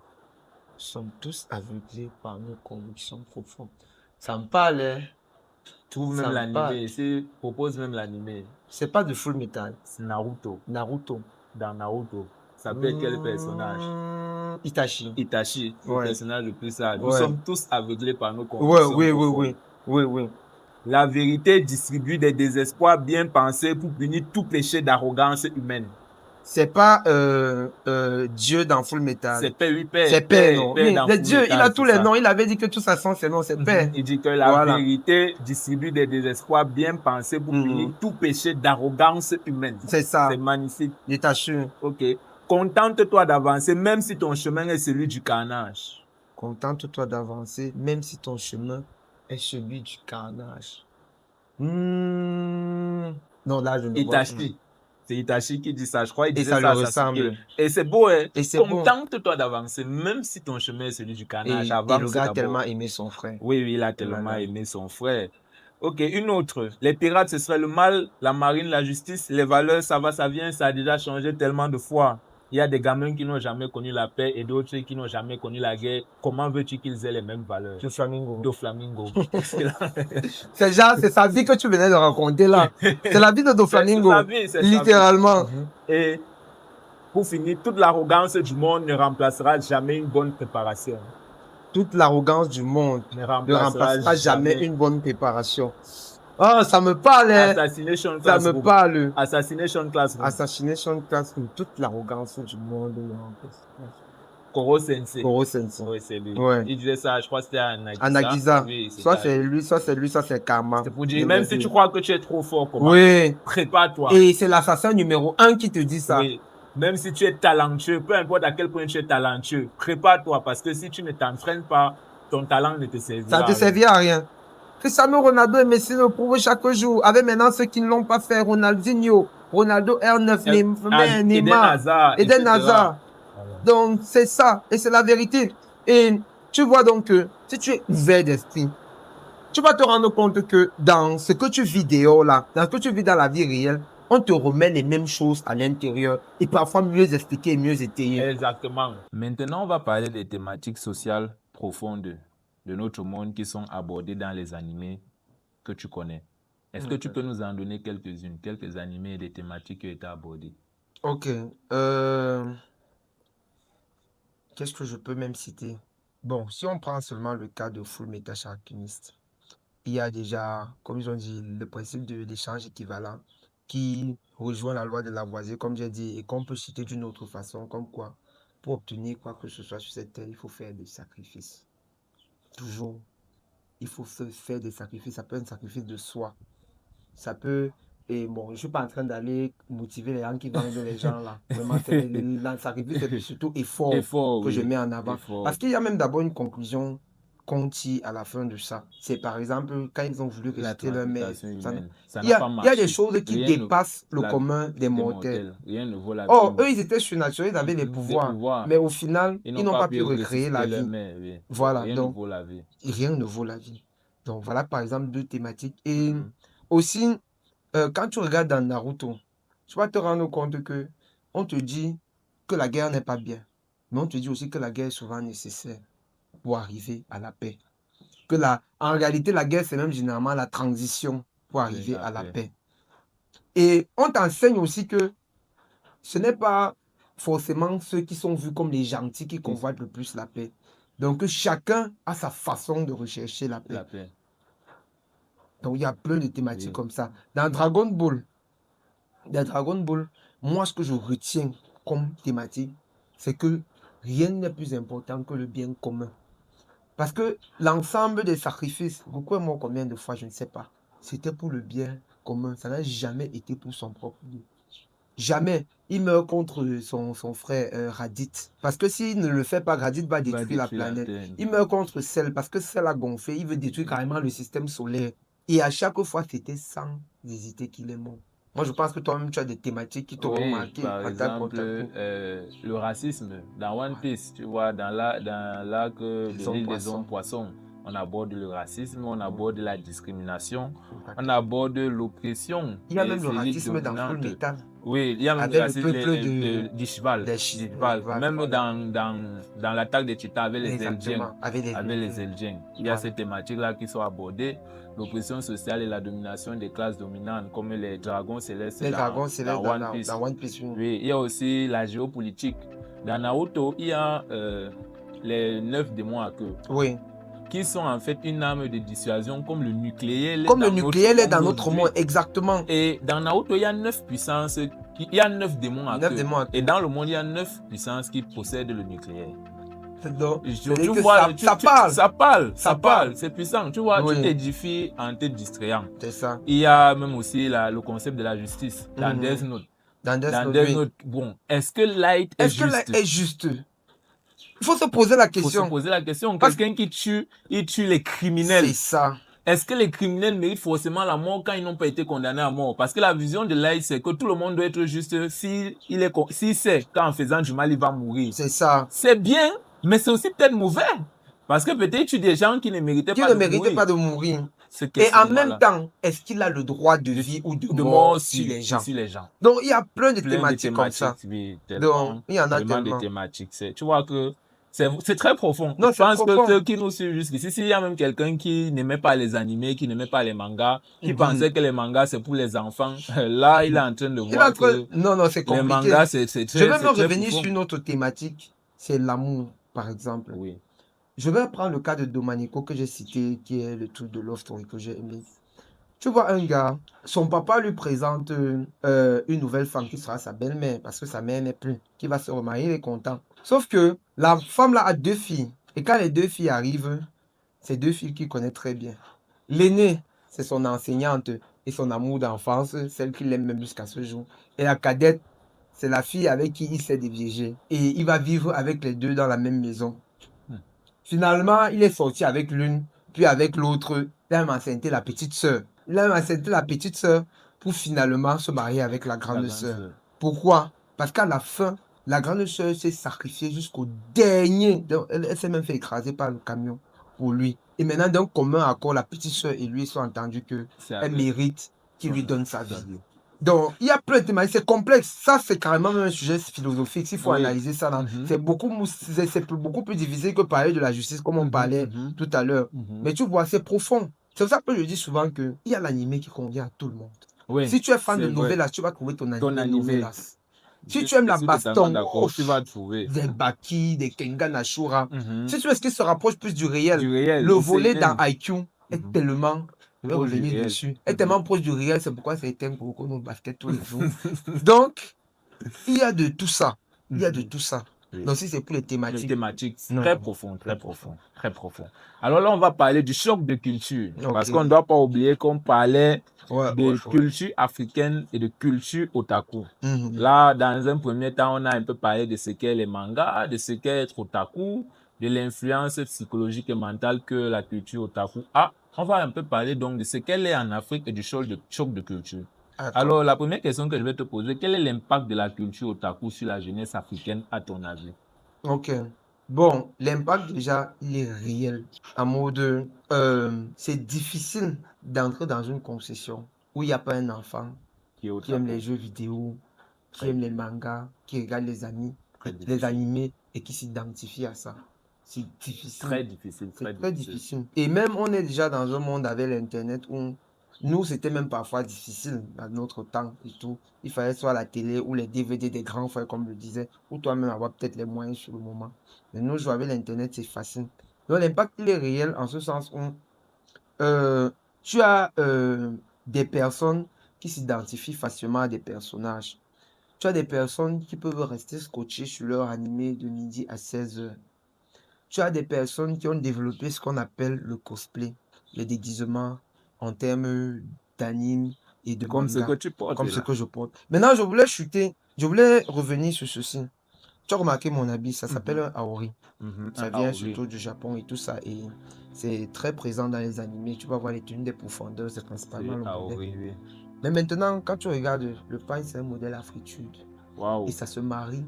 Nous sommes tous aveuglés par nos convictions profondes. Ça me parle, hein? Trouve même l'animé. Propose même l'animé. C'est pas de Full Metal. C'est Naruto. Dans Naruto. Ça peut être quel personnage? Itachi. Le personnage le plus sage. Nous sommes tous aveuglés par nos convictions profondes. Oui. La vérité distribue des désespoirs bien pensés pour punir tout péché d'arrogance humaine. C'est pas Dieu dans Full Metal. C'est Père, oui, C'est Père, non. Mais Dieu, il a tous les noms. Il avait dit que tout ça son nom, c'est Père. Il dit que la vérité distribue des désespoirs bien pensés pour punir tout péché d'arrogance humaine. C'est ça. C'est magnifique. Détaché. Ok. Contente-toi d'avancer, même si ton chemin est celui du carnage. Contente-toi d'avancer, même si ton chemin est celui du carnage. Non, là, je ne vois pas. C'est Itachi qui dit ça, je crois. Et ça lui ressemble. Et c'est beau, hein. Et c'est contente-toi d'avancer, même si ton chemin est celui du carnage. Et le gars a tellement aimé son frère. Oui, il a tellement aimé son frère. Ok, une autre. Les pirates, ce serait le mal, la marine, la justice, les valeurs, ça va, ça vient, ça a déjà changé tellement de fois. Il y a des gamins qui n'ont jamais connu la paix et d'autres qui n'ont jamais connu la guerre. Comment veux-tu qu'ils aient les mêmes valeurs? Doflamingo. C'est sa vie que tu venais de raconter là. C'est la vie de Doflamingo. C'est littéralement. Et pour finir, toute l'arrogance du monde ne remplacera jamais une bonne préparation. Toute l'arrogance du monde ne remplacera jamais une bonne préparation. Oh, ça me parle. Assassination Classroom. Ça me parle. Assassination Classroom. Toute l'arrogance du monde. Koro Sensei. Oui, c'est lui. Ouais. Il disait ça, je crois que c'était à Nagisa. Oui, soit c'est lui, soit c'est Karma. C'est pour dire, même si tu crois que tu es trop fort, prépare-toi. Et c'est l'assassin numéro 1 qui te dit ça. Oui. Même si tu es talentueux, peu importe à quel point tu es talentueux, prépare-toi parce que si tu ne t'entraînes pas, ton talent ne te servira à rien. Ça ne te servira à rien. Cristiano Ronaldo et Messi le prouvent chaque jour. Avec maintenant ceux qui ne l'ont pas fait, Ronaldinho, Ronaldo R9, Neymar, Eden Hazard. Donc c'est ça, et c'est la vérité. Et tu vois donc que si tu es ouvert d'esprit, tu vas te rendre compte que dans ce que tu vis dehors là, dans ce que tu vis dans la vie réelle, on te remet les mêmes choses à l'intérieur et parfois mieux expliquées et mieux étayées. Exactement. Maintenant, on va parler des thématiques sociales profondes de notre monde qui sont abordées dans les animés que tu connais. Est-ce que tu peux nous en donner quelques-unes, quelques animés et des thématiques qui ont été abordées? Ok. Qu'est-ce que je peux même citer? Bon, si on prend seulement le cas de Full Metal Alchemist, il y a déjà, comme ils ont dit, le principe de l'échange équivalent qui rejoint la loi de Lavoisier, comme j'ai dit, et qu'on peut citer d'une autre façon, comme quoi, pour obtenir quoi que ce soit sur cette terre, il faut faire des sacrifices. Toujours. Il faut faire des sacrifices. Ça peut être un sacrifice de soi. Ça peut... Et bon, je ne suis pas en train d'aller motiver les gens qui vendent les gens là. Vraiment, le sacrifice, c'est surtout effort que je mets en avant. Parce qu'il y a même d'abord une conclusion qu'on tire à la fin de ça, c'est par exemple quand ils ont voulu La ressusciter leur mère. transmutation humaine. Ça Il n'a y pas a, il y a des marché. choses qui Rien ne dépassent le la- commun des des mortels. Rien ne vaut la Or, vie. eux, ils étaient surnaturels, ils avaient les Des pouvoirs. pouvoirs. Mais au final, Ils ils n'ont n'ont pas pas pu pu recréer la ressusciter leur vie. mère. Oui. Voilà, Rien ne donc vaut la vie. rien ne vaut la vie. Donc voilà par exemple deux thématiques. Et Mhm. aussi, quand tu regardes dans Naruto, tu vas te rendre compte que on te dit que la guerre n'est pas bien. Mais on te dit aussi que la guerre est souvent nécessaire pour arriver à la paix. En réalité, la guerre, c'est même généralement la transition pour arriver à la paix. Et on t'enseigne aussi que ce n'est pas forcément ceux qui sont vus comme les gentils qui convoitent le plus la paix. Donc chacun a sa façon de rechercher la paix. Donc il y a plein de thématiques comme ça. Dans Dragon Ball, moi ce que je retiens comme thématique, c'est que rien n'est plus important que le bien commun. Parce que l'ensemble des sacrifices, pourquoi moi combien de fois, je ne sais pas, c'était pour le bien commun. Ça n'a jamais été pour son propre bien. Jamais. Il meurt contre son frère Raditz. Parce que s'il ne le fait pas, Raditz va détruire la planète. Il meurt contre Cell parce que Cell a gonflé. Il veut détruire carrément le système solaire. Et à chaque fois, c'était sans hésiter qu'il est mort. Moi, je pense que toi-même, tu as des thématiques qui t'auront marqué. Par exemple, le racisme dans One Piece, tu vois, dans l'arc de l'île des hommes poissons, on aborde le racisme, on aborde la discrimination, on aborde l'oppression. Il y a même le racisme dans Full Metal. Oui, il y a même le racisme du cheval. Même dans l'attaque des Titans avec les Eldiens. Il y a ces thématiques-là qui sont abordées. L'oppression sociale et la domination des classes dominantes, comme les dragons célestes dans One Piece. Oui, il y a aussi la géopolitique. Dans Naruto, il y a les 9 démons à queue. Oui. Qui sont en fait une arme de dissuasion comme le nucléaire. Comme le nucléaire est dans notre monde, exactement. Et dans Naruto, il y a 9 puissances, il y a 9 démons à queue. Et dans le monde, il y a 9 puissances qui possèdent le nucléaire. Donc, tu vois, ça parle, c'est puissant. Tu vois, tu t'édifies en te distrayant. C'est ça. Il y a même aussi le concept de la justice dans Death Note. Dans Death Note, bon, est-ce que Light est juste? Il faut se poser la question. Quelqu'un qui tue, il tue les criminels. C'est ça. Est-ce que les criminels méritent forcément la mort quand ils n'ont pas été condamnés à mort? Parce que la vision de Light, c'est que tout le monde doit être juste s'il sait qu'en faisant du mal, il va mourir. C'est ça. C'est bien, mais c'est aussi peut-être mauvais. Parce que peut-être tu des gens qui ne méritaient pas de mourir. Et en même temps, est-ce qu'il a le droit de vie ou de mort sur les gens? Donc, il y a plein de thématiques comme ça. Donc, il y en a tellement de thématiques. Tu vois que c'est très profond. Non, je pense que ceux qui nous suivent jusqu'ici, s'il y a même quelqu'un qui n'aimait pas les animés, qui n'aimait pas les mangas, qui pensait que les mangas c'est pour les enfants, là il est en train de voir que non, c'est compliqué. Les mangas c'est très Je vais même revenir sur une autre thématique, c'est l'amour, par exemple. Oui. Je vais prendre le cas de Domanico que j'ai cité, qui est le truc de Love Story que j'ai aimé. Tu vois un gars, son papa lui présente une nouvelle femme qui sera sa belle-mère, parce que sa mère n'est plus, qui va se remarier, il est content. Sauf que la femme là a 2 filles. Et quand les 2 filles arrivent, c'est 2 filles qu'il connaît très bien. L'aînée, c'est son enseignante et son amour d'enfance, celle qu'il aime même jusqu'à ce jour. Et la cadette, c'est la fille avec qui il s'est déviégé. Et il va vivre avec les 2 dans la même maison. Finalement, il est sorti avec l'une, puis avec l'autre. Il a enceinté la petite sœur. Il a enceinté la petite sœur pour finalement se marier avec la grande sœur. Pourquoi? Parce qu'à la fin, la grande sœur s'est sacrifiée jusqu'au dernier. Elle s'est même fait écraser par le camion pour lui. Et maintenant, d'un commun accord, la petite sœur et lui sont entendus qu'elle mérite qu'il lui donne sa vie. Donc, il y a plein de thématiques, c'est complexe. Ça, c'est carrément un sujet philosophique. S'il faut analyser ça, c'est beaucoup plus difficile que parler de la justice, comme on parlait tout à l'heure. Mais tu vois, c'est profond. C'est pour ça que je dis souvent qu'il y a l'animé qui convient à tout le monde. Si tu es fan de novellas, tu vas trouver ton anime novellas. Si tu aimes la baston, tu vas trouver des Baki, des Kengan Ashura. Si tu veux ce qui se rapproche plus du réel, le volet dans IQ est tellement... Je vais revenir dessus. Est tellement proche du réel, c'est pourquoi c'est éteint pour qu'on nous basket tous les jours. Donc, il y a de tout ça. Il y a de tout ça. Donc, si c'est pour les thématiques. Les thématiques, très profond. Alors là, on va parler du choc de culture. Parce qu'on ne doit pas oublier qu'on parlait de culture africaine et de culture otaku. Là, dans un premier temps, on a un peu parlé de ce qu'est les mangas, de ce qu'est être otaku, de l'influence psychologique et mentale que la culture otaku a. On va un peu parler donc de ce qu'elle est en Afrique et du choc de culture. Alors, la première question que je vais te poser, quel est l'impact de la culture otaku sur la jeunesse africaine à ton avis? Ok. Bon, l'impact déjà, il est réel. En mode, c'est difficile d'entrer dans une concession où il n'y a pas un enfant Qui est qui aime otaku? les jeux vidéo, qui Très aime les bien. mangas, qui regarde Très les difficile. animés et qui s'identifie à ça. C'est difficile. Très difficile, très C'est très difficile. difficile. Et même, on est déjà dans un monde avec l'Internet où nous, c'était même parfois difficile à notre temps et tout. Il fallait soit la télé ou les DVD des grands frères, comme je le disais, ou toi-même avoir peut-être les moyens sur le moment. Mais nous, jouer avec l'Internet, c'est facile. Donc, l'impact, il est réel en ce sens où tu as des personnes qui s'identifient facilement à des personnages. Tu as des personnes qui peuvent rester scotchées sur leur animé de midi à 16 h. Tu as des personnes qui ont développé ce qu'on appelle le cosplay, le déguisement en termes d'anime et de Comme ce manga, que tu portes comme ce là. que je porte. Maintenant, je voulais revenir sur ceci. Tu as remarqué mon habit, ça s'appelle un aori. Ça vient surtout du Japon et tout ça. Et c'est très présent dans les animés. Tu vas voir les tenues des profondeurs, c'est principalement le modèle. Oui. Mais maintenant, quand tu regardes, le pain, c'est un modèle afritude. Wow. Et ça se marie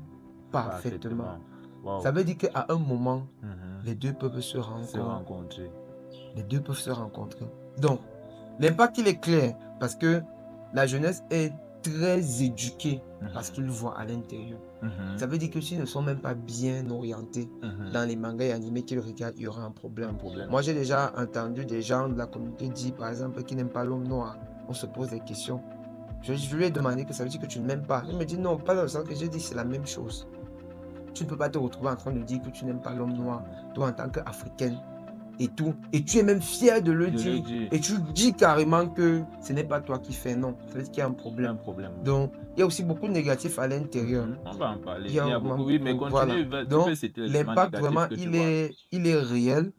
parfaitement. Wow. Ça veut dire qu'à un moment, Mhm. les deux peuvent se Se rencontrer. rencontrer. Les deux peuvent se rencontrer. Donc, l'impact, il est clair parce que la jeunesse est très éduquée parce qu'ils voient à l'intérieur. Ça veut dire que s'ils ne sont même pas bien orientés dans les mangas et animés qu'ils regardent, il y aura un problème. Moi, j'ai déjà entendu des gens de la communauté dire, par exemple, qui n'aiment pas l'homme noir. On se pose des questions. Je lui ai demandé que ça veut dire que tu ne m'aimes pas. Il me dit non, pas dans le sens que j'ai dit c'est la même chose. Tu ne peux pas te retrouver en train de dire que tu n'aimes pas l'homme noir, toi en tant qu'Africaine et tout. Et tu es même fier de le dire. Et tu dis carrément que ce n'est pas toi qui fais, non. Ça veut dire qu'il y a un problème. Donc, il y a aussi beaucoup de négatifs à l'intérieur. On va en parler. Il y a beaucoup, oui, mais continue. Voilà. Donc, l'impact vraiment, il est réel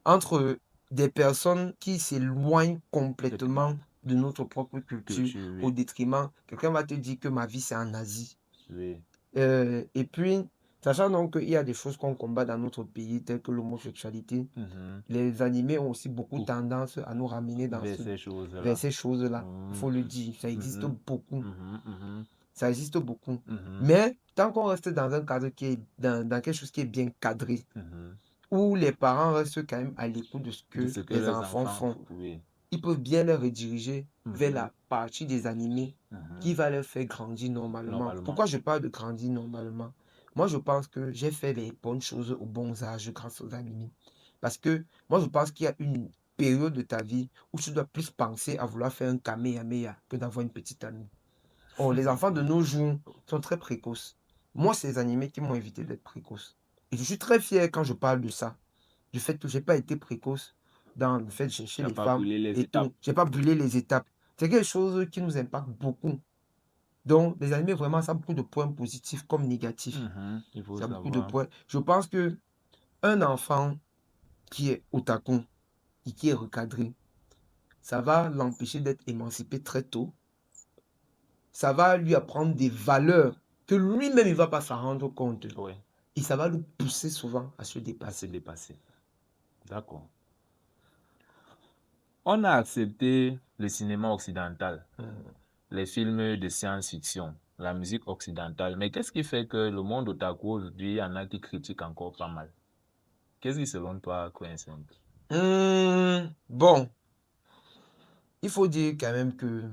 entre des personnes qui s'éloignent complètement de notre propre culture au détriment. Quelqu'un va te dire que ma vie, c'est en Asie. Oui. Et puis, sachant donc qu'il y a des choses qu'on combat dans notre pays, telles que l'homosexualité, les animés ont aussi beaucoup tendance à nous ramener vers ces choses-là. Il faut le dire, ça existe beaucoup. Ça existe beaucoup. Mais tant qu'on reste dans un cadre qui est dans quelque chose qui est bien cadré, où les parents restent quand même à l'écoute de ce que les enfants font, ils peuvent bien les rediriger vers la partie des animés qui va leur faire grandir normalement. Pourquoi je parle de grandir normalement? Moi, je pense que j'ai fait les bonnes choses aux bons âges grâce aux animés. Parce que moi, je pense qu'il y a une période de ta vie où tu dois plus penser à vouloir faire un kamehameha que d'avoir une petite amie. Oh, les enfants de nos jours sont très précoces. Moi, c'est les animés qui m'ont évité d'être précoce. Et je suis très fier quand je parle de ça, du fait que je n'ai pas été précoce dans le fait de chercher les femmes et tout. Je n'ai pas brûlé les étapes. C'est quelque chose qui nous impacte beaucoup. Donc, les animés, vraiment, ça a beaucoup de points positifs comme négatifs. Ça a beaucoup de points. Je pense que un enfant qui est otaku et qui est recadré, ça va l'empêcher d'être émancipé très tôt. Ça va lui apprendre des valeurs que lui-même, il ne va pas s'en rendre compte. Et ça va le pousser souvent à se dépasser. D'accord. On a accepté le cinéma occidental, les films de science-fiction, la musique occidentale. Mais qu'est-ce qui fait que le monde otaku aujourd'hui, il y en a qui critiquent encore pas mal? Qu'est-ce qui, selon toi, coïncide? Bon, il faut dire quand même que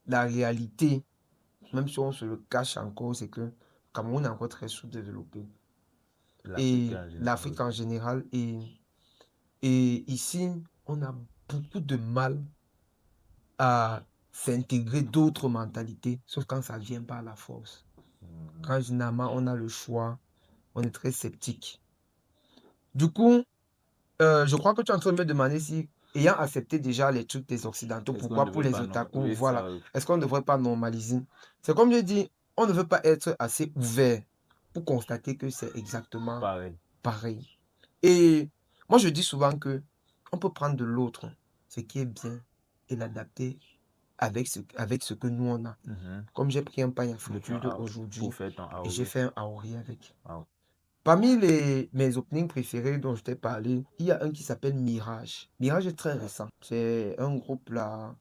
la réalité, même si on se le cache encore, c'est que le Cameroun est encore très sous-développé. Et l'Afrique en général. Et ici, on a beaucoup de mal à s'intégrer d'autres mentalités, sauf quand ça vient par la force. Quand généralement on a le choix, on est très sceptique. Du coup, je crois que tu es en train de me demander si, ayant accepté déjà les trucs des Occidentaux, pourquoi pour les otaku, voilà, est-ce qu'on ne devrait pas normaliser? C'est comme je dis, on ne veut pas être assez ouvert pour constater que c'est exactement pareil. Et moi, je dis souvent que on peut prendre de l'autre, ce qui est bien, et l'adapter avec ce que nous on a. Comme j'ai pris un pain à friture aujourd'hui, et j'ai fait un aori avec. Parmi mes openings préférés dont je t'ai parlé, il y a un qui s'appelle Mirage. Mirage est très récent. C'est un groupe là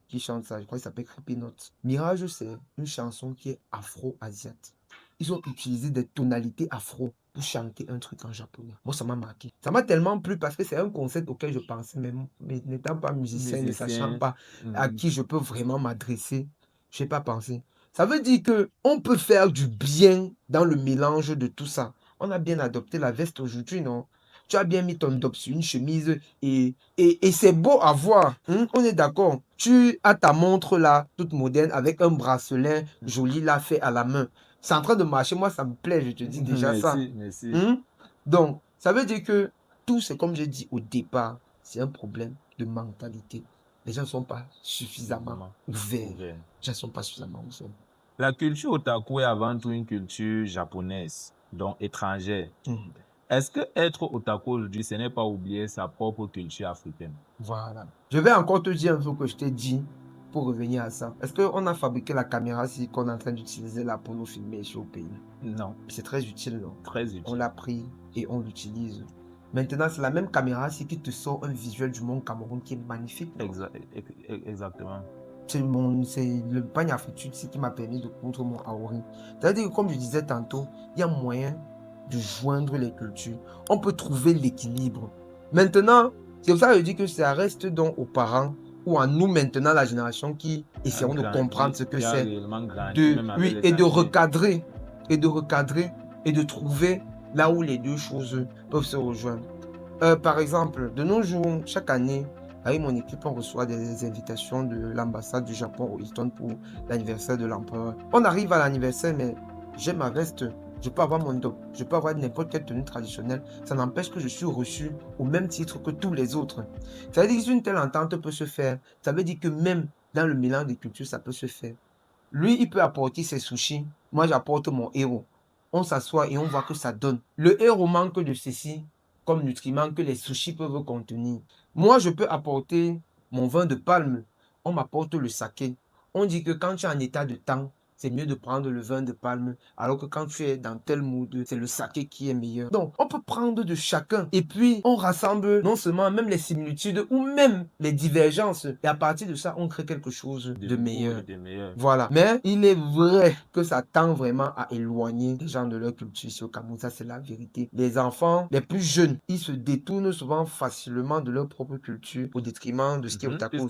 qui chante ça. Je crois qu'il s'appelle Creepy Notes. Mirage, c'est une chanson qui est afro-asiate. Ils ont utilisé des tonalités afro pour chanter un truc en japonais. Moi, ça m'a marqué. Ça m'a tellement plu parce que c'est un concept auquel je pensais, mais n'étant pas musicien, ne sachant pas à qui je peux vraiment m'adresser, je n'ai pas pensé. Ça veut dire que on peut faire du bien dans le mélange de tout ça. On a bien adopté la veste aujourd'hui, non? Tu as bien mis ton top sur une chemise et c'est beau à voir. Hein? On est d'accord. Tu as ta montre là, toute moderne, avec un bracelet joli là, fait à la main. C'est en train de marcher. Moi, ça me plaît, je te dis déjà ça. Merci. Hein? Donc, ça veut dire que tout, c'est comme j'ai dit au départ, c'est un problème de mentalité. Les gens ne sont pas suffisamment ouverts. Les gens ne sont pas suffisamment ouverts. La culture otaku est avant tout une culture japonaise, donc étrangère. Est-ce que être otaku aujourd'hui, ce n'est pas oublier sa propre culture africaine? Voilà. Je vais encore te dire un truc que je t'ai dit pour revenir à ça. Est-ce qu'on a fabriqué la caméra ici qu'on est en train d'utiliser là pour nous filmer ici au pays? Non. C'est très utile, non? Très utile. On l'a pris et on l'utilise. Maintenant, c'est la même caméra ici qui te sort un visuel du monde Cameroun qui est magnifique. Exactement. C'est le bagne africain qui m'a permis de montrer mon Aori. C'est-à-dire que, comme je disais tantôt, il y a moyen de joindre les cultures. On peut trouver l'équilibre. Maintenant, c'est pour ça que je dis que ça reste donc aux parents ou à nous maintenant, la génération qui essaieront de comprendre ce que c'est. Oui, et de recadrer. Et de trouver là où les deux choses peuvent se rejoindre. Par exemple, de nos jours, chaque année, avec mon équipe, on reçoit des invitations de l'ambassade du Japon au Hilton pour l'anniversaire de l'empereur. On arrive à l'anniversaire, mais j'ai ma veste, je peux avoir mon dos, je peux avoir n'importe quelle tenue traditionnelle. Ça n'empêche que je suis reçu au même titre que tous les autres. Ça veut dire qu'une telle entente peut se faire. Ça veut dire que même dans le mélange des cultures, ça peut se faire. Lui, il peut apporter ses sushis. Moi, j'apporte mon héros. On s'assoit et on voit que ça donne. Le héros manque de ceci comme nutriment que les sushis peuvent contenir. Moi, je peux apporter mon vin de palme. On m'apporte le saké. On dit que quand tu es en état de temps, c'est mieux de prendre le vin de palme, alors que quand tu es dans tel mood, c'est le saké qui est meilleur. Donc, on peut prendre de chacun. Et puis, on rassemble non seulement même les similitudes ou même les divergences. Et à partir de ça, on crée quelque chose de meilleur. Voilà. Mais il est vrai que ça tend vraiment à éloigner les gens de leur culture ici au Cameroun. Ça, c'est la vérité. Les enfants, les plus jeunes, ils se détournent souvent facilement de leur propre culture au détriment de ce qui est otaku.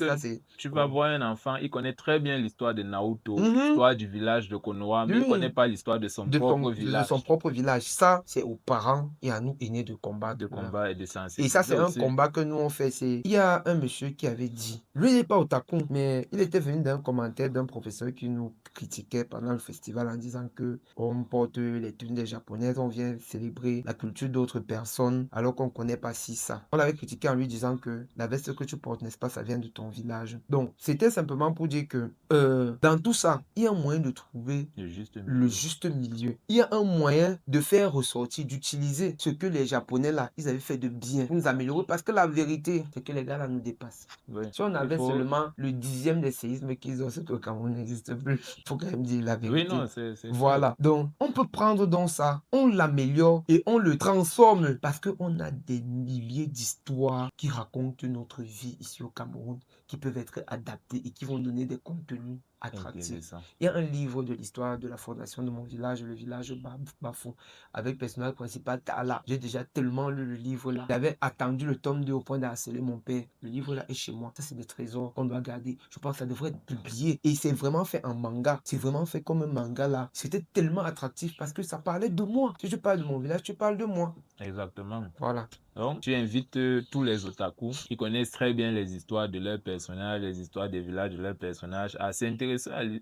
Tu vas voir un enfant, il connaît très bien l'histoire de Naruto, l'histoire du village de Konoha, mais il ne connaît pas l'histoire de son propre village. De son propre village. Ça, c'est aux parents et à nous aînés de combattre. De combat et de sensibiliser. Et ça, c'est un combat que nous on fait. Il y a un monsieur qui avait dit, lui il n'est pas otaku, mais il était venu d'un commentaire d'un professeur qui nous critiquait pendant le festival en disant que on porte les tenues des japonaises, on vient célébrer la culture d'autres personnes alors qu'on ne connaît pas si ça. On l'avait critiqué en lui disant que la veste que tu portes, n'est-ce pas, ça vient de ton village. Donc, c'était simplement pour dire que dans tout ça, il y a un moyen de trouver le juste milieu. Il y a un moyen de faire ressortir, d'utiliser ce que les Japonais là, ils avaient fait de bien pour nous améliorer, parce que la vérité, c'est que les gars là nous dépassent. Oui. Si on avait seulement le 10e des séismes qu'ils ont, c'est que le Cameroun n'existe plus. Il faut quand même dire la vérité. Oui, non, voilà. Donc, on peut prendre dans ça, on l'améliore et on le transforme parce qu'on a des milliers d'histoires qui racontent notre vie ici au Cameroun, qui peuvent être adaptées et qui vont donner des contenus attractif. Il y a un livre de l'histoire de la fondation de mon village, le village Bafou, avec le personnage principal Tala. J'ai déjà tellement lu le livre là. J'avais attendu le tome 2 au point d'harceler mon père. Le livre là est chez moi. Ça, c'est des trésors qu'on doit garder. Je pense que ça devrait être publié. Et c'est vraiment fait en manga. C'est vraiment fait comme un manga là. C'était tellement attractif parce que ça parlait de moi. Si je parle de mon village, tu parles de moi. Exactement. Voilà. Donc, tu invites tous les otaku qui connaissent très bien les histoires de leurs personnages, les histoires des villages de leurs personnages, à s'intéresser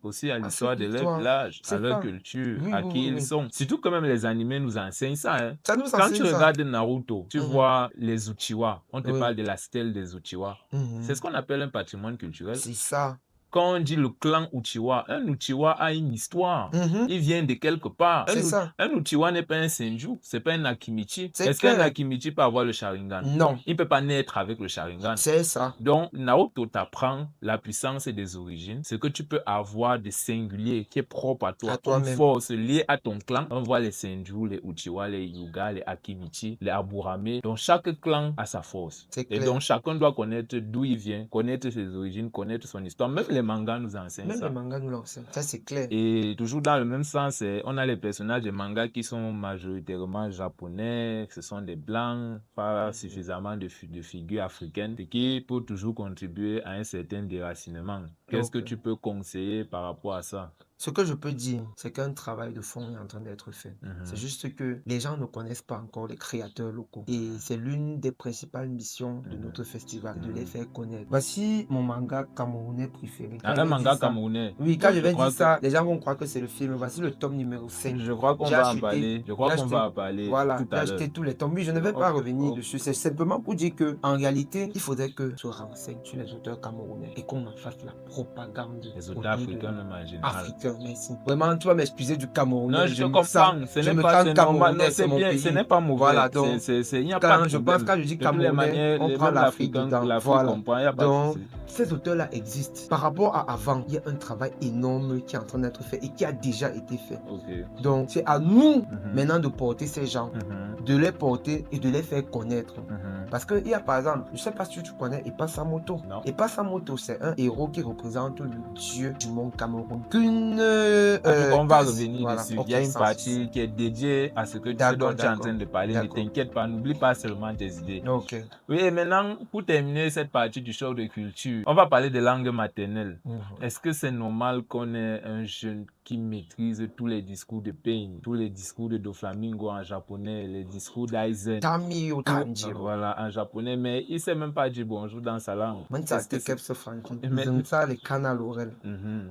aussi à l'histoire de leur village, à leur culture, à qui ils sont. Surtout que même les animés nous enseignent ça. Hein. Ça nous enseigne Quand tu regardes Naruto, tu vois les Uchiwa. On te parle de la stèle des Uchiwa. C'est ce qu'on appelle un patrimoine culturel. C'est ça. quand on dit le clan Uchiwa, un Uchiwa a une histoire. Il vient de quelque part. C'est ça. Un Uchiwa n'est pas un Senju, c'est pas un Akimichi. C'est Est-ce clair. qu'un Akimichi peut avoir le Sharingan? Non. Il peut pas naître avec le Sharingan. C'est ça. Donc, Naruto t'apprend la puissance et des origines, ce que tu peux avoir de singulier, qui est propre à toi, une force liée à ton clan. On voit les Senju, les Uchiwa, les Hyuga, les Akimichi, les Aburame. Donc, chaque clan a sa force. Et donc, chacun doit connaître d'où il vient, connaître ses origines, connaître son histoire. Même les mangas nous enseignent ça. Même les mangas nous l'enseignent. Ça, c'est clair. Et toujours dans le même sens, on a les personnages des mangas qui sont majoritairement japonais, ce sont des blancs, pas suffisamment de figures africaines, ce qui peut toujours contribuer à un certain déracinement. Qu'est-ce que tu peux conseiller par rapport à ça? Ce que je peux dire, c'est qu'un travail de fond est en train d'être fait. C'est juste que les gens ne connaissent pas encore les créateurs locaux. Et c'est l'une des principales missions de notre festival, de les faire connaître. Voici mon manga camerounais préféré. Un manga camerounais? Oui, quand je vais dire ça, les gens vont croire que c'est le film. Voici le tome numéro 5. Je crois qu'on va en parler. Je crois qu'on va en parler. Voilà, j'ai acheté tous les tomes. Oui, je ne vais pas revenir dessus. C'est simplement pour dire qu'en réalité, il faudrait que se renseigne sur les auteurs camerounais et qu'on en fasse la propagande. Les auteurs africains, même en général. Merci. Vraiment, tu vas m'excuser du Cameroun. Non, je comprends. Ce n'est pas normal. Non, c'est bien. Ce n'est pas mauvais. Voilà, donc, il n'y a pas de je pense quand je dis Camerounais, on prend l'Afrique dedans. Voilà. Donc, ces auteurs-là existent. Par rapport à avant, il y a un travail énorme qui est en train d'être fait et qui a déjà été fait. Donc, c'est à nous maintenant de porter ces gens, de les porter et de les faire connaître. Parce qu'il y a par exemple, je ne sais pas si tu connais Ippa Samoto. Ippa Samoto, c'est un héros qui représente le dieu du monde Cameroun. On va revenir dessus. Il y a une partie qui est dédiée à ce que tu es en train de parler. Ne t'inquiète pas, n'oublie pas seulement tes idées. Oui, et maintenant, pour terminer cette partie du show de culture, on va parler de langue maternelle. Est-ce que c'est normal qu'on ait un jeune qui maîtrise tous les discours de Pain, tous les discours de Doflamingo en japonais, les discours d'Aizen, Tamiyo Tanjiro, voilà, en japonais, mais il ne sait même pas dire bonjour dans sa langue. Ça, les canals orels.